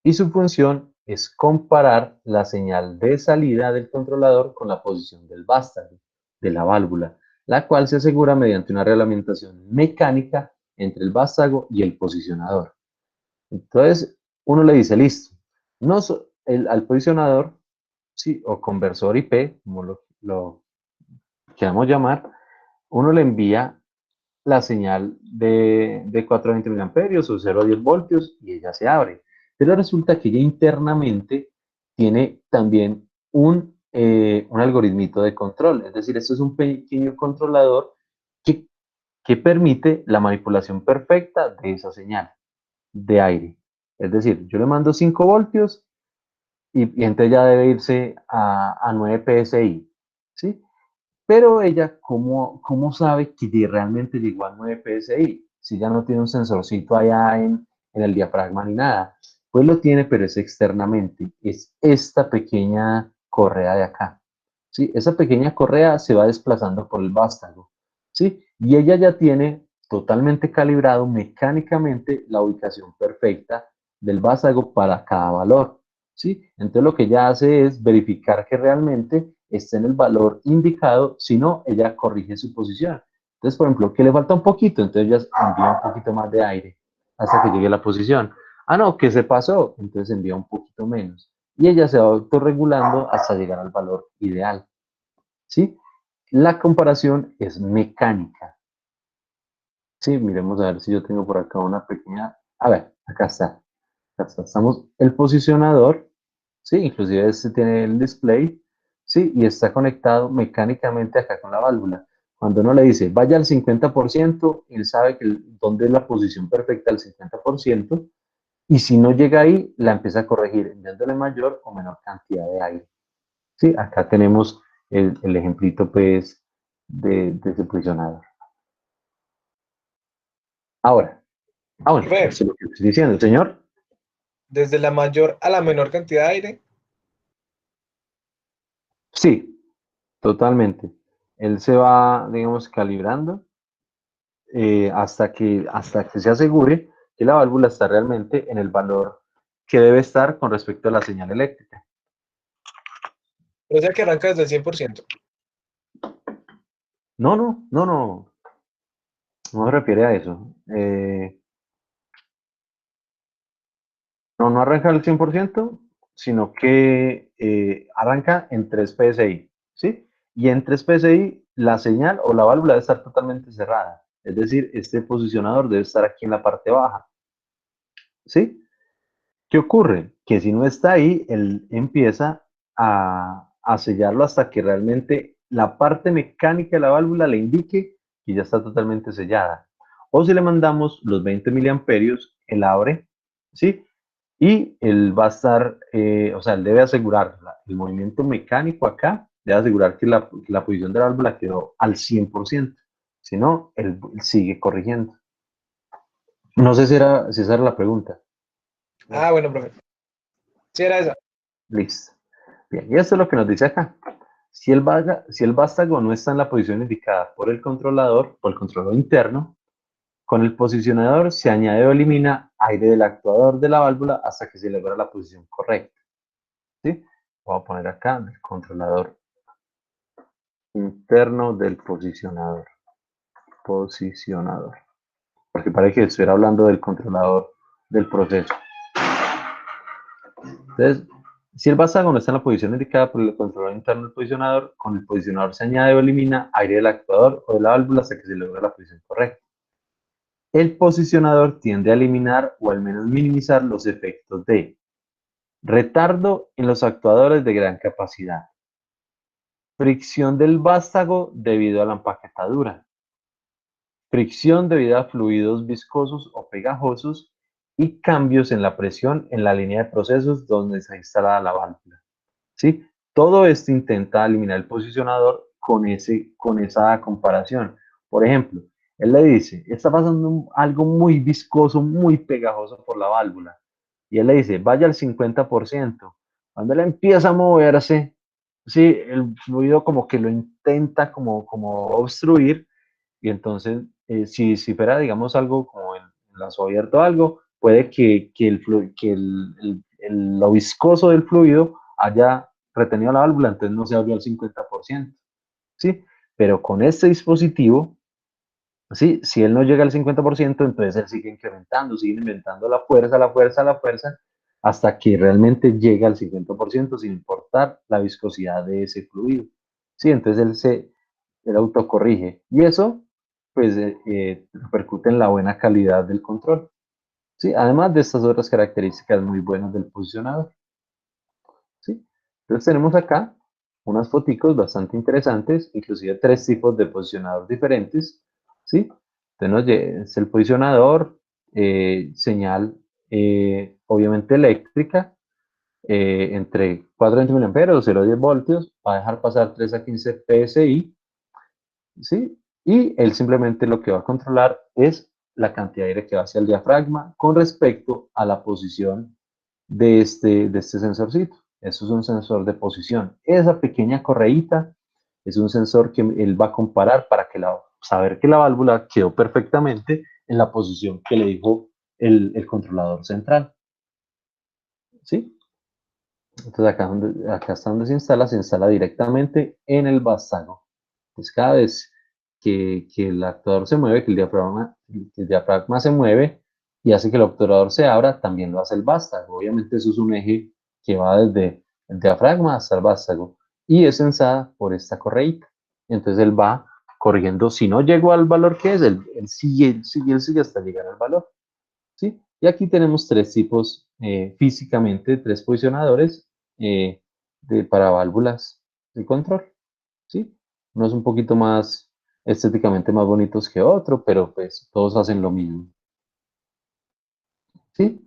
y su función es comparar la señal de salida del controlador con la posición del vástago, de la válvula, la cual se asegura mediante una reglamentación mecánica entre el vástago y el posicionador. Entonces, uno le dice, listo, no al posicionador, sí, o conversor IP, como lo queramos llamar, uno le envía la señal de 420 miliamperios o 0 a 10 voltios y ella se abre. Pero resulta que ella internamente tiene también un algoritmito de control. Es decir, esto es un pequeño controlador que, que permite la manipulación perfecta de esa señal de aire. Es decir, yo le mando 5 voltios y entonces ya debe irse a 9 PSI, ¿sí? Pero ella, ¿cómo sabe que realmente llegó a 9 PSI? Si ya no tiene un sensorcito allá en el diafragma ni nada. Pues lo tiene, pero es externamente. Es esta pequeña correa de acá. ¿Sí? Esa pequeña correa se va desplazando por el vástago. ¿Sí? Y ella ya tiene totalmente calibrado mecánicamente la ubicación perfecta del vástago para cada valor. ¿Sí? Entonces lo que ella hace es verificar que realmente esté en el valor indicado, si no, ella corrige su posición. Entonces, por ejemplo, que le falta un poquito, entonces ella envía un poquito más de aire hasta que llegue a la posición. Ah, no, que se pasó, entonces envía un poquito menos. Y ella se va autorregulando hasta llegar al valor ideal. ¿Sí? La comparación es mecánica. Sí, miremos a ver si yo tengo por acá una pequeña. A ver, acá está. Acá está. Estamos el posicionador. Sí, inclusive este tiene el display. Sí, y está conectado mecánicamente acá con la válvula. Cuando uno le dice vaya al 50%, él sabe que dónde es la posición perfecta al 50%. Y si no llega ahí, la empieza a corregir, enviándole mayor o menor cantidad de aire. Sí, acá tenemos el ejemplito pues de ese posicionador. Ahora, bueno, Profe, eso es lo que estoy diciendo, señor. desde la mayor a la menor cantidad de aire. Sí, totalmente. Él se va, digamos, calibrando hasta que se asegure que la válvula está realmente en el valor que debe estar con respecto a la señal eléctrica. O sea que arranca desde el 100%. No se refiere a eso. No arranca al 100%, sino que arranca en 3 PSI, ¿sí? Y en 3 PSI la señal o la válvula debe estar totalmente cerrada. Es decir, este posicionador debe estar aquí en la parte baja, ¿sí? ¿Qué ocurre? Que si no está ahí, él empieza a sellarlo hasta que realmente la parte mecánica de la válvula le indique que ya está totalmente sellada. O si le mandamos los 20 miliamperios, él abre, ¿sí? Y él va a estar, o sea, él debe asegurar el movimiento mecánico acá, debe asegurar que la posición de la válvula quedó al 100%. Si no, él sigue corrigiendo. No sé si esa era la pregunta. Ah, bueno, profe. Sí, era esa. Listo. Bien, y esto es lo que nos dice acá. Si el vástago no está en la posición indicada por el controlador interno, con el posicionador se añade o elimina aire del actuador de la válvula hasta que se logra la posición correcta. ¿Sí? Voy a poner acá el controlador interno del posicionador. Posicionador. Porque parece que estuviera hablando del controlador del proceso. Entonces, si el vástago no está en la posición indicada por el controlador interno del posicionador, con el posicionador se añade o elimina aire del actuador o de la válvula hasta que se logre la posición correcta. El posicionador tiende a eliminar o al menos minimizar los efectos de retardo en los actuadores de gran capacidad, fricción del vástago debido a la empaquetadura, fricción debido a fluidos viscosos o pegajosos y cambios en la presión en la línea de procesos donde está instalada la válvula. ¿Sí? Todo esto intenta eliminar el posicionador con esa comparación. Por ejemplo, él le dice, está pasando algo muy viscoso, muy pegajoso por la válvula. Y él le dice, vaya al 50%. Cuando él empieza a moverse, sí, el fluido como que lo intenta como obstruir. Y entonces, si fuera, digamos, algo como en lazo abierto o algo, puede que lo viscoso del fluido haya retenido la válvula, entonces no se abrió al 50%, ¿sí? Pero con este dispositivo, ¿sí? Si él no llega al 50%, entonces él sigue inventando la fuerza, hasta que realmente llega al 50% sin importar la viscosidad de ese fluido, ¿sí? Entonces él autocorrige. Y eso, pues, repercute en la buena calidad del control, ¿sí? Además de estas otras características muy buenas del posicionador, ¿sí? Entonces tenemos acá unas foticos bastante interesantes, inclusive 3 tipos de posicionador diferentes, ¿sí? Entonces es el posicionador, señal obviamente eléctrica, entre 420 miliamperes o 0 a 10 voltios, va a dejar pasar 3 a 15 PSI, ¿sí? Y él simplemente lo que va a controlar es la cantidad de aire que va hacia el diafragma con respecto a la posición de este sensorcito. Eso es un sensor de posición. Esa pequeña correíta es un sensor que él va a comparar para que saber que la válvula quedó perfectamente en la posición que le dijo el controlador central. ¿Sí? Entonces acá está donde se instala directamente en el vástago. Entonces cada vez que el actuador se mueve, que el diafragma se mueve y hace que el obturador se abra, también lo hace el vástago. Obviamente eso es un eje que va desde el diafragma hasta el vástago y es sensada por esta correíta. Entonces él va corrigiendo, si no llegó al valor que es, él sigue hasta llegar al valor. ¿Sí? Y aquí tenemos tres tipos físicamente, tres posicionadores para válvulas de control. ¿Sí? Uno es un poquito más estéticamente más bonitos que otro, pero pues todos hacen lo mismo. ¿Sí?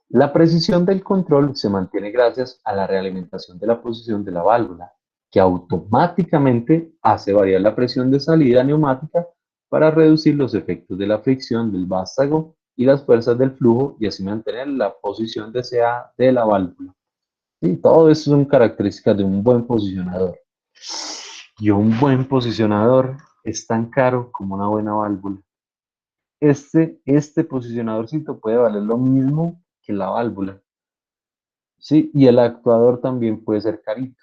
La precisión del control se mantiene gracias a la realimentación de la posición de la válvula, que automáticamente hace variar la presión de salida neumática para reducir los efectos de la fricción del vástago y las fuerzas del flujo y así mantener la posición deseada de la válvula. Y todo eso son características de un buen posicionador. Y un buen posicionador es tan caro como una buena válvula. Este posicionadorcito puede valer lo mismo que la válvula. Sí, y el actuador también puede ser carito.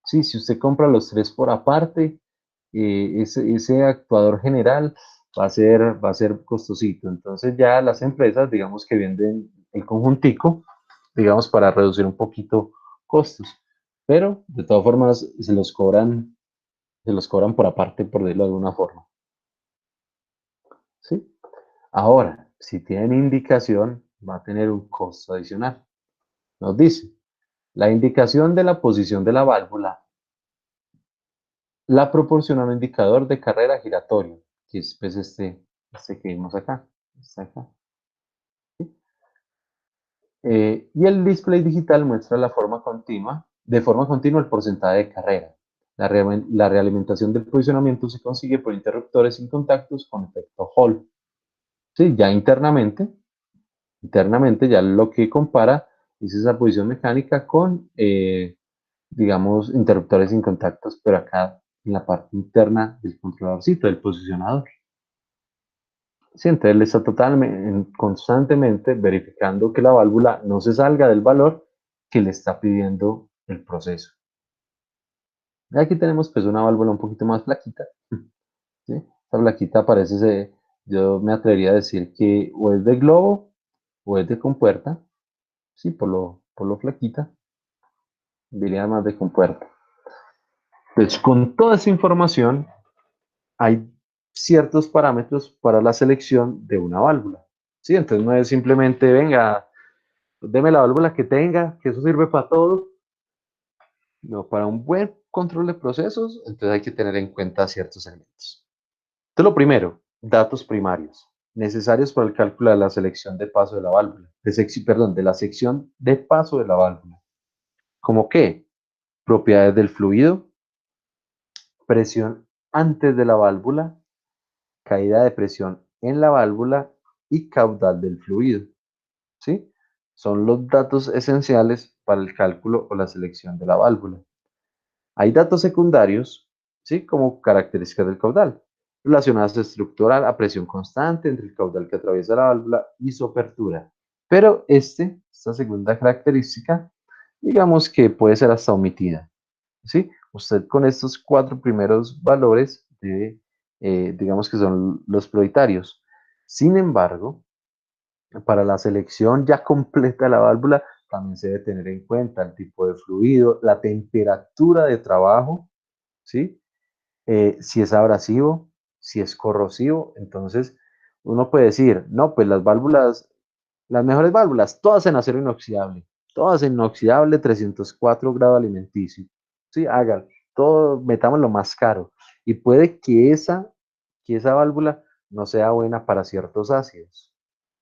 Sí, si usted compra los tres por aparte, ese actuador general va a ser costosito. Entonces ya las empresas, digamos que venden el conjuntico, digamos, para reducir un poquito costos. Pero de todas formas se los cobran por aparte, por decirlo de alguna forma. ¿Sí? Ahora, si tienen indicación, va a tener un costo adicional. Nos dice, la indicación de la posición de la válvula la proporciona un indicador de carrera giratorio, que es pues, este que vimos acá. Está acá. Y el display digital muestra de forma continua el porcentaje de carrera. La realimentación del posicionamiento se consigue por interruptores sin contactos con efecto Hall. Sí, ya internamente ya lo que compara es esa posición mecánica con, digamos, interruptores sin contactos, pero acá en la parte interna del controladorcito, del posicionador. Sí, entonces él está constantemente verificando que la válvula no se salga del valor que le está pidiendo el proceso. Y aquí tenemos pues una válvula un poquito más flaquita. ¿Sí? Esta flaquita parece, yo me atrevería a decir que o es de globo o es de compuerta. Sí, por lo flaquita, diría más de compuerta. Entonces, con toda esa información, hay ciertos parámetros para la selección de una válvula. ¿Sí? Entonces no es simplemente, venga, deme la válvula que tenga, que eso sirve para todo. No, para un buen control de procesos, entonces hay que tener en cuenta ciertos elementos. Entonces, lo primero, datos primarios, necesarios para el cálculo de la selección de paso de la válvula, de la sección de paso de la válvula. ¿Cómo qué? Propiedades del fluido, presión antes de la válvula, caída de presión en la válvula y caudal del fluido. ¿Sí? Son los datos esenciales para el cálculo o la selección de la válvula. Hay datos secundarios, ¿sí? Como características del caudal, relacionadas estructural a presión constante entre el caudal que atraviesa la válvula y su apertura. Pero esta segunda característica, digamos que puede ser hasta omitida. ¿Sí? Usted con estos cuatro primeros valores debe, digamos que son los prioritarios. Sin embargo, para la selección ya completa de la válvula, también se debe tener en cuenta el tipo de fluido, la temperatura de trabajo, ¿sí? Si es abrasivo, si es corrosivo. Entonces, uno puede decir, no, pues las mejores válvulas, todas en acero inoxidable, todas en inoxidable 304 grado alimenticio. Sí, hagan, todo, metamos lo más caro. Y puede que esa válvula no sea buena para ciertos ácidos,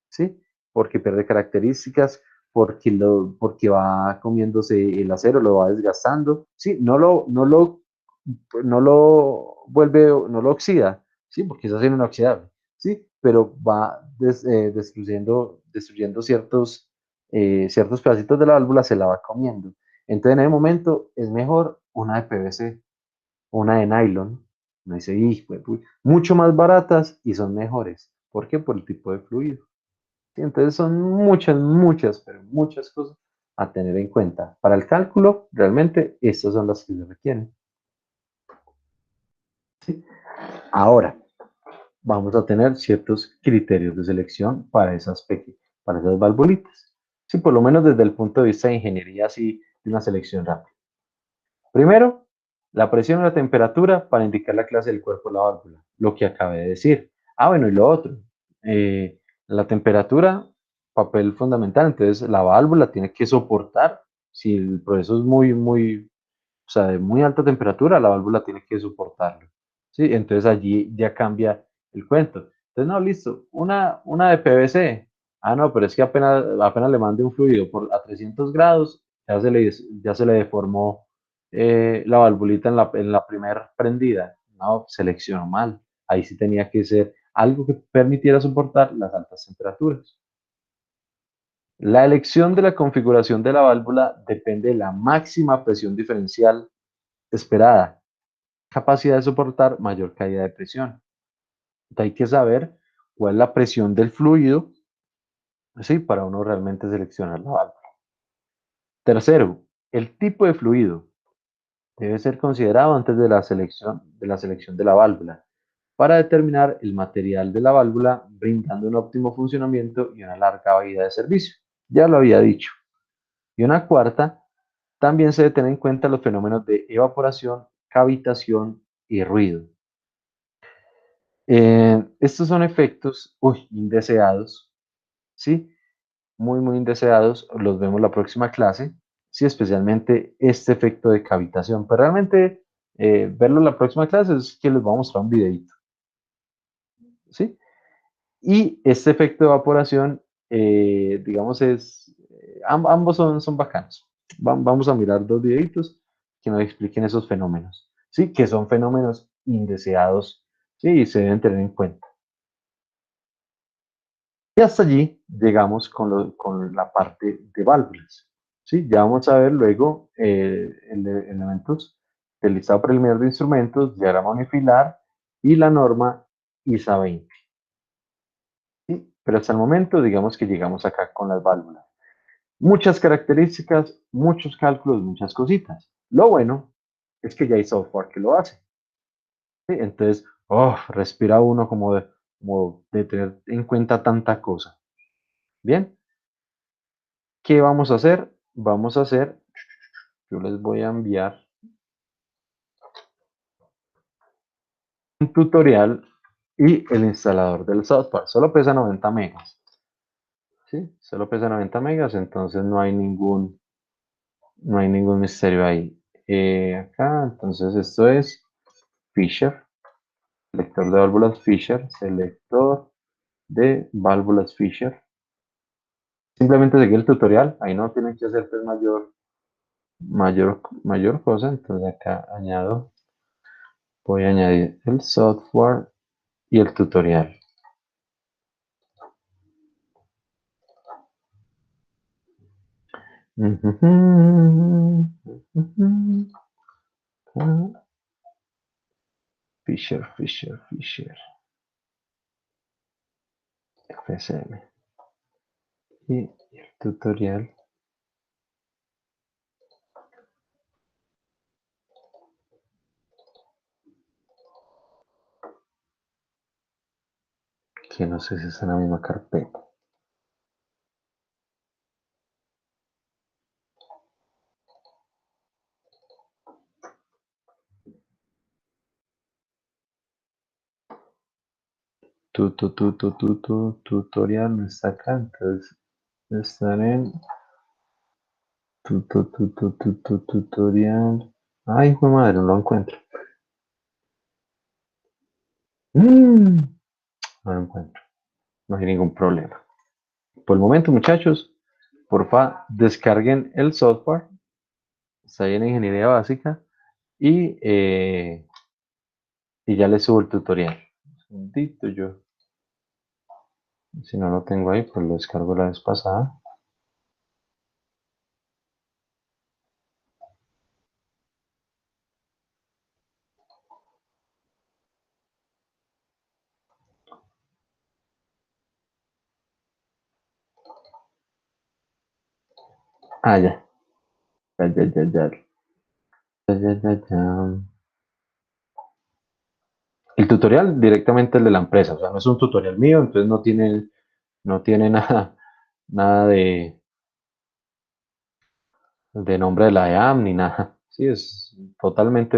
¿sí? Porque pierde características, porque va comiéndose el acero, lo va desgastando, ¿sí? No lo vuelve, no lo oxida, ¿sí? Porque es acero inoxidable, ¿sí? Pero va destruyendo ciertos pedacitos de la válvula, se la va comiendo. Entonces, en ese momento es mejor una de PVC, una de nylon. Me dice, "Hijo de mucho más baratas y son mejores". ¿Por qué? Por el tipo de fluido. ¿Sí? Entonces son muchas, pero muchas cosas a tener en cuenta. Para el cálculo, realmente estas son las que se requieren. ¿Sí? Ahora, vamos a tener ciertos criterios de selección para esas valvulitas. Sí, por lo menos desde el punto de vista de ingeniería, sí, de una selección rápida. Primero, la presión y la temperatura para indicar la clase del cuerpo de la válvula, lo que acabé de decir. Bueno, y lo otro, la temperatura, papel fundamental, entonces la válvula tiene que soportar, si el proceso es o sea, de muy alta temperatura, la válvula tiene que soportarlo. ¿Sí? Entonces allí ya cambia el cuento. Entonces, no, listo, una de PVC. No, pero es que apenas le mande un fluido a 300 grados, ya se le deformó la valvulita en la primera prendida. No, seleccionó mal. Ahí sí tenía que ser algo que permitiera soportar las altas temperaturas. La elección de la configuración de la válvula depende de la máxima presión diferencial esperada, capacidad de soportar mayor caída de presión. Entonces hay que saber cuál es la presión del fluido, ¿sí? Para uno realmente seleccionar la válvula. Tercero, el tipo de fluido debe ser considerado antes de la selección de la válvula para determinar el material de la válvula, brindando un óptimo funcionamiento y una larga vida de servicio. Ya lo había dicho. Y una cuarta, también se debe tener en cuenta los fenómenos de evaporación, cavitación y ruido. Estos son efectos indeseados, ¿sí? Muy indeseados. Los vemos la próxima clase, ¿sí? Especialmente este efecto de cavitación. Pero realmente verlo en la próxima clase es que les voy a mostrar un videito, ¿sí? Y este efecto de evaporación, digamos, ambos son bacanos. Vamos a mirar dos videitos que nos expliquen esos fenómenos, ¿sí? Que son fenómenos indeseados, ¿sí? Y se deben tener en cuenta. Y hasta allí llegamos con la parte de válvulas, ¿sí? Ya vamos a ver luego elementos del listado preliminar de instrumentos, diagrama unifilar y la norma ISA 20. ¿Sí? Pero hasta el momento, digamos que llegamos acá con las válvulas. Muchas características, muchos cálculos, muchas cositas. Lo bueno es que ya hay software que lo hace. ¿Sí? Entonces, respira uno como de tener en cuenta tanta cosa. Bien, ¿qué vamos a hacer? Yo les voy a enviar un tutorial y el instalador del software. Solo pesa 90 megas. ¿Sí? Solo pesa 90 megas, entonces no hay ningún misterio ahí. Acá, entonces esto es Fisher, selector de válvulas Fisher, selector de válvulas Fisher. Simplemente seguir el tutorial, ahí no tienen que hacer pues mayor cosa, entonces acá voy a añadir el software y el tutorial. Fisher, FSM. Y el tutorial. Que no sé si está en la misma carpeta. Tutorial no está acá, entonces están en tutorial. Ay, hijo de madre, no lo encuentro. No lo encuentro. No hay ningún problema. Por el momento, muchachos, porfa, descarguen el software. Está ahí en ingeniería básica. Y ya les subo el tutorial. Un segundito yo. Si no lo tengo ahí, pues lo descargo la vez pasada. Ah, ya. Ya, ya, ya, ya. Ya, ya, ya, ya. El tutorial directamente el de la empresa, o sea, no es un tutorial mío, entonces no tiene nada de nombre de la EAM ni nada. Sí, es totalmente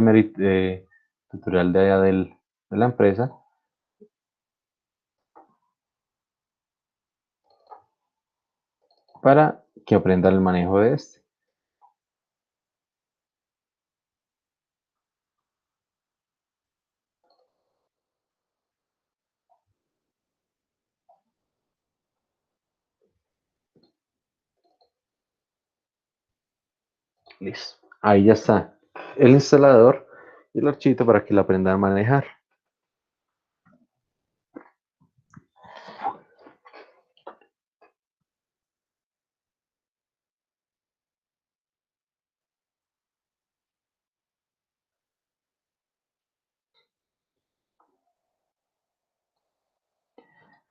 tutorial de allá de la empresa para que aprendan el manejo de este. Listo. Ahí ya está el instalador y el archivito para que lo aprendan a manejar.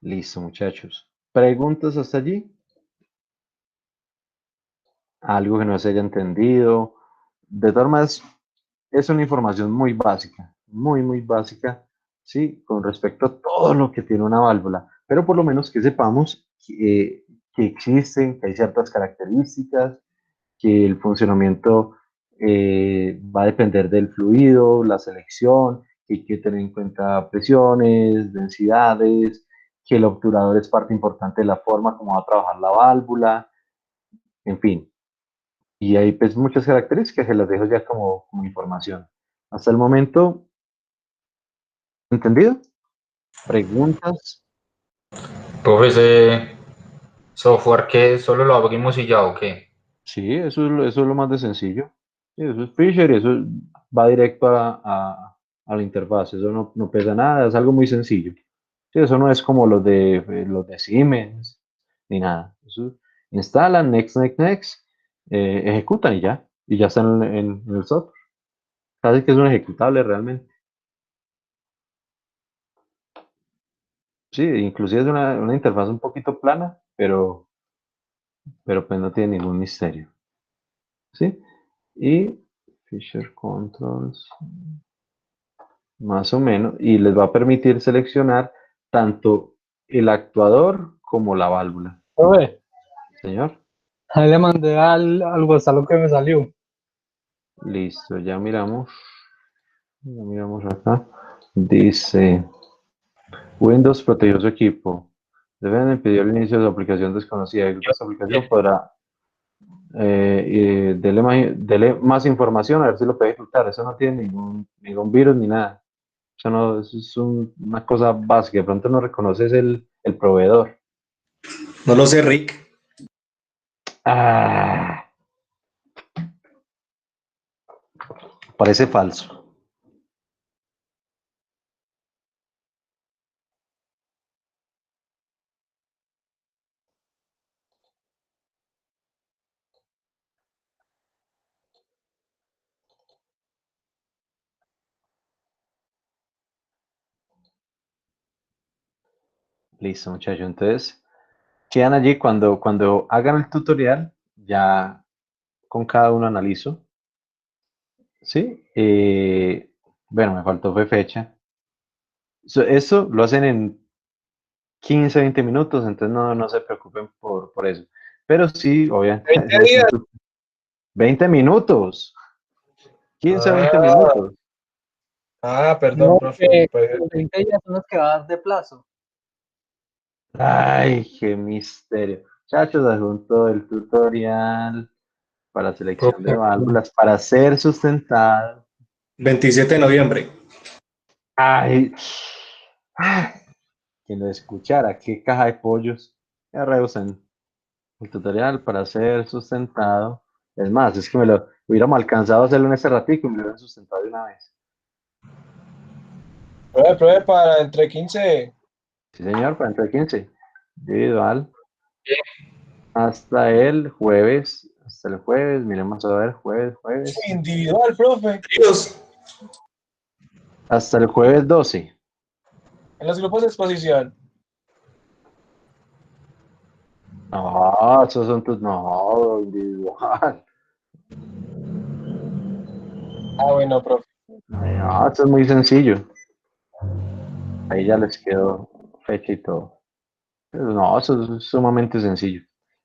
Listo, muchachos. ¿Preguntas hasta allí? ¿Algo que no se haya entendido? De todas maneras, es una información muy básica, muy, muy básica, ¿sí? Con respecto a todo lo que tiene una válvula. Pero por lo menos que sepamos que existen, que hay ciertas características, que el funcionamiento va a depender del fluido, la selección, que hay que tener en cuenta presiones, densidades, que el obturador es parte importante de la forma como va a trabajar la válvula, en fin. Y hay pues muchas características que las dejo ya como información. Hasta el momento, ¿entendido? ¿Preguntas? Profe, ese software que solo lo abrimos y ya, ¿o qué? Sí, eso es lo más de sencillo. Sí, eso es Fisher y eso va directo a la interfaz. Eso no pesa nada, es algo muy sencillo. Sí, eso no es como los de Siemens ni nada. Eso instalan, next, next, next, ejecutan y ya están en el software. Casi que es un ejecutable realmente. Sí, inclusive es una interfaz un poquito plana, pero pues no tiene ningún misterio. ¿Sí? Y Fisher Controls, más o menos, y les va a permitir seleccionar tanto el actuador como la válvula. Profe, Señor, ahí le mandé al WhatsApp lo que me salió. listo, ya miramos. Ya miramos acá. Dice, Windows protegió su equipo. Deben impedir el inicio de su aplicación desconocida. Esta aplicación podrá dele más información a ver si lo puede ejecutar. Eso no tiene ningún virus ni nada. Eso no, eso es una cosa básica. De pronto no reconoces el proveedor. No lo sé, Rick. Ah, parece falso. Listo, muchachos. Entonces, quedan allí cuando hagan el tutorial, ya con cada uno analizo. ¿Sí? Bueno, me faltó fue fecha. Eso lo hacen en 15, 20 minutos, entonces no se preocupen por eso. Pero sí, obviamente, 20 días. 20 minutos, 15 o 20 Ah, minutos. perdón, No, profe. Pues, los 20 días son los que va a dar de plazo. Ay, qué misterio. Muchachos, adjunto el tutorial para selección de profe, válvulas para ser sustentado. 27 de noviembre. Ay, ay, quien lo escuchara, qué caja de pollos. Ya rehusan. El tutorial para ser sustentado. Es más, es que me lo hubiéramos alcanzado a hacerlo en este ratico y me lo hubieran sustentado de una vez. Pruebe para entre 15. Sí, señor, para entre 15. Individual. Hasta el jueves. Hasta el jueves. Miremos a ver, jueves. Individual, profe. Dios, Hasta el jueves 12. En los grupos de exposición. No, esos son tus. No, individual. Ah, bueno, profe. No, esto es muy sencillo. Ahí ya les quedó fecha y todo. Pero no, eso es sumamente sencillo.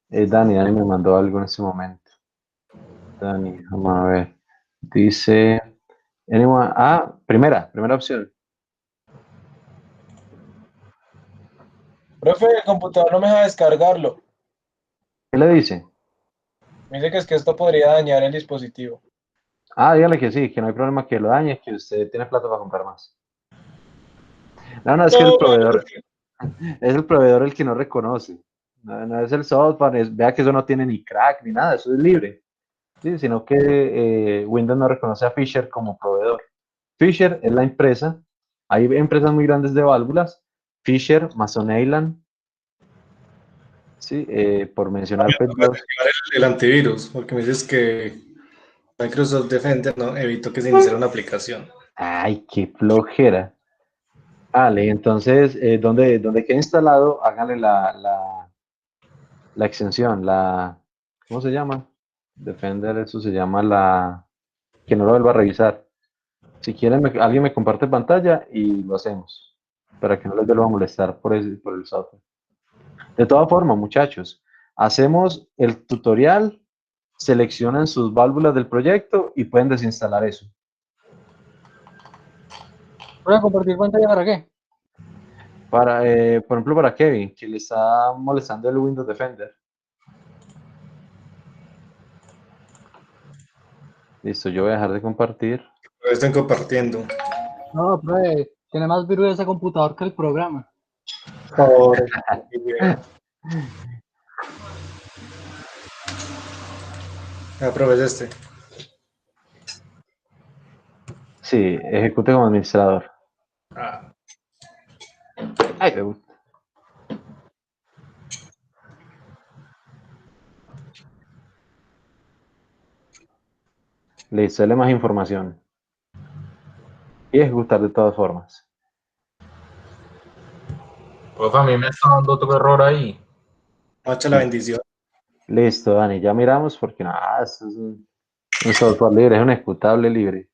Dani me mandó algo en este momento. Dani, vamos a ver. Dice. Primera opción. Profe, el computador no me deja descargarlo. ¿Qué le dice? Me dice que es que esto podría dañar el dispositivo. Dígale que sí, que no hay problema que lo dañe, que usted tiene plata para comprar más. No, es que No, es el proveedor el que no reconoce. No es el software, vea que eso no tiene ni crack ni nada, eso es libre. Sí, sino que Windows no reconoce a Fisher como proveedor. Fisher es la empresa, hay empresas muy grandes de válvulas, Fisher, Mason Island, sí, por mencionar pues, voy a activar el antivirus, porque me dices que Microsoft Defender no evitó que se iniciara una aplicación. Ay, qué flojera. Vale, entonces, donde quede instalado, háganle la extensión, ¿cómo se llama? Defender, eso se llama que no lo vuelva a revisar. Si quieren, alguien me comparte pantalla y lo hacemos, para que no les vuelva a molestar por el software. De todas formas, muchachos, hacemos el tutorial, seleccionan sus válvulas del proyecto y pueden desinstalar eso. ¿Voy a compartir pantalla para qué? Por ejemplo, para Kevin, que le está molestando el Windows Defender. Listo, yo voy a dejar de compartir. Lo están compartiendo. No, profe, tiene más virus ese computador que el programa. pobre. Aprovecha este. Sí, ejecute como administrador. Ay, me gusta. Listo, dale más información. Y ejecutar de todas formas. Profe, a mí me está dando otro error ahí. Macha la bendición. Listo, Dani, ya miramos porque nada, esto es un software libre, es un ejecutable libre.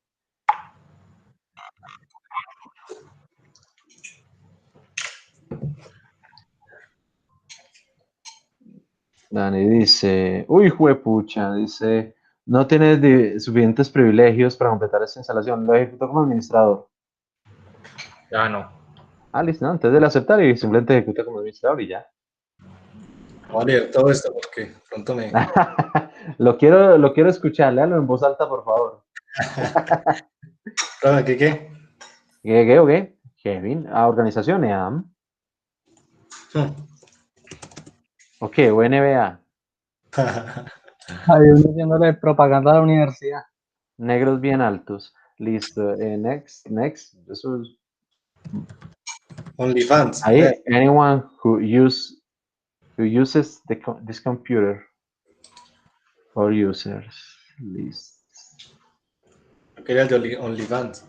Dani dice, uy, juepucha, dice, no tienes suficientes privilegios para completar esta instalación, lo ejecuto como administrador. Ya no. Listo, ¿no? Entonces dele aceptar y simplemente ejecuta como administrador y ya. Voy a leer todo esto porque pronto me... lo quiero escuchar, léalo en voz alta, por favor. ¿Qué? ¿Qué? Kevin, organizaciones, Ok, o NBA. Ahí uno haciéndole propaganda a la universidad. Negros bien altos. Listo. Next. Eso es. OnlyFans. Ahí, anyone who uses this computer for users. List. Yo quería el de OnlyFans.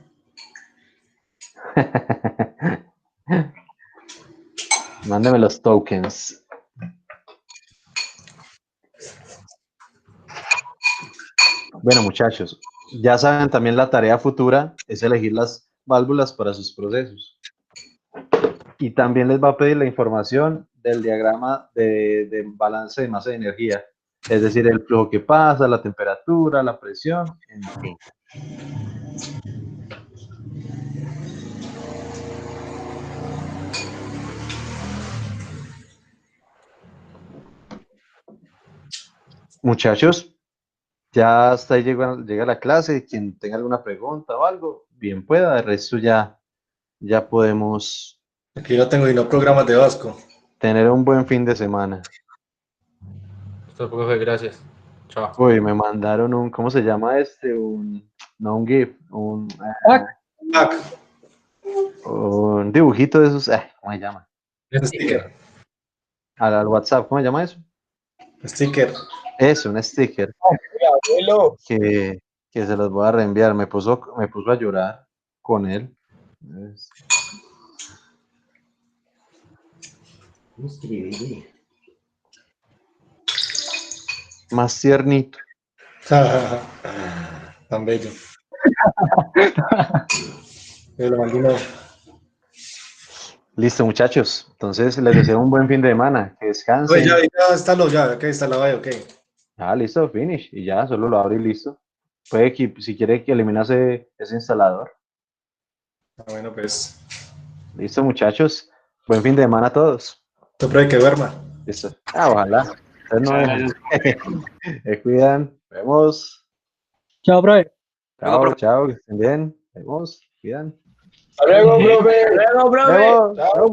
Mándeme los tokens. Bueno, muchachos, ya saben también la tarea futura es elegir las válvulas para sus procesos. Y también les va a pedir la información del diagrama de balance de masa de energía, es decir, el flujo que pasa, la temperatura, la presión, en fin. Muchachos, ya hasta ahí llega la clase. Quien tenga alguna pregunta o algo, bien pueda. De resto ya podemos Aquí no tengo ni no programas de Vasco. tener un buen fin de semana. Listo, profe, gracias. Chao. Uy, me mandaron un, ¿cómo se llama este? No un GIF, Back. un dibujito de esos, ¿cómo se llama? Sticker. Al WhatsApp, ¿cómo se llama eso? Sticker. Eso, un sticker Abuelo. que se los voy a reenviar. Me puso a llorar con él. ¿Cómo escribí? Más tiernito. Tan bello. Me lo mandé una- Listo, muchachos. Entonces les deseo un buen fin de semana. Que Oye, descansen. ya instaló, ya, ok, instalado ahí, ok. Ah, listo, finish. Y ya, solo lo abro y listo. Puede que, si quiere que eliminase ese instalador. Ah, bueno, pues, Listo, muchachos. Buen fin de semana a todos. tú pruebe que duerma. Listo. Ojalá. Ustedes no Muchas dejan. gracias. Se cuidan. Vemos. Chao, profe. Chao, chao. Que estén bien. Vemos. Cuidan. Hasta luego, profe. Luego, profe. Vemos. Chao. Chao.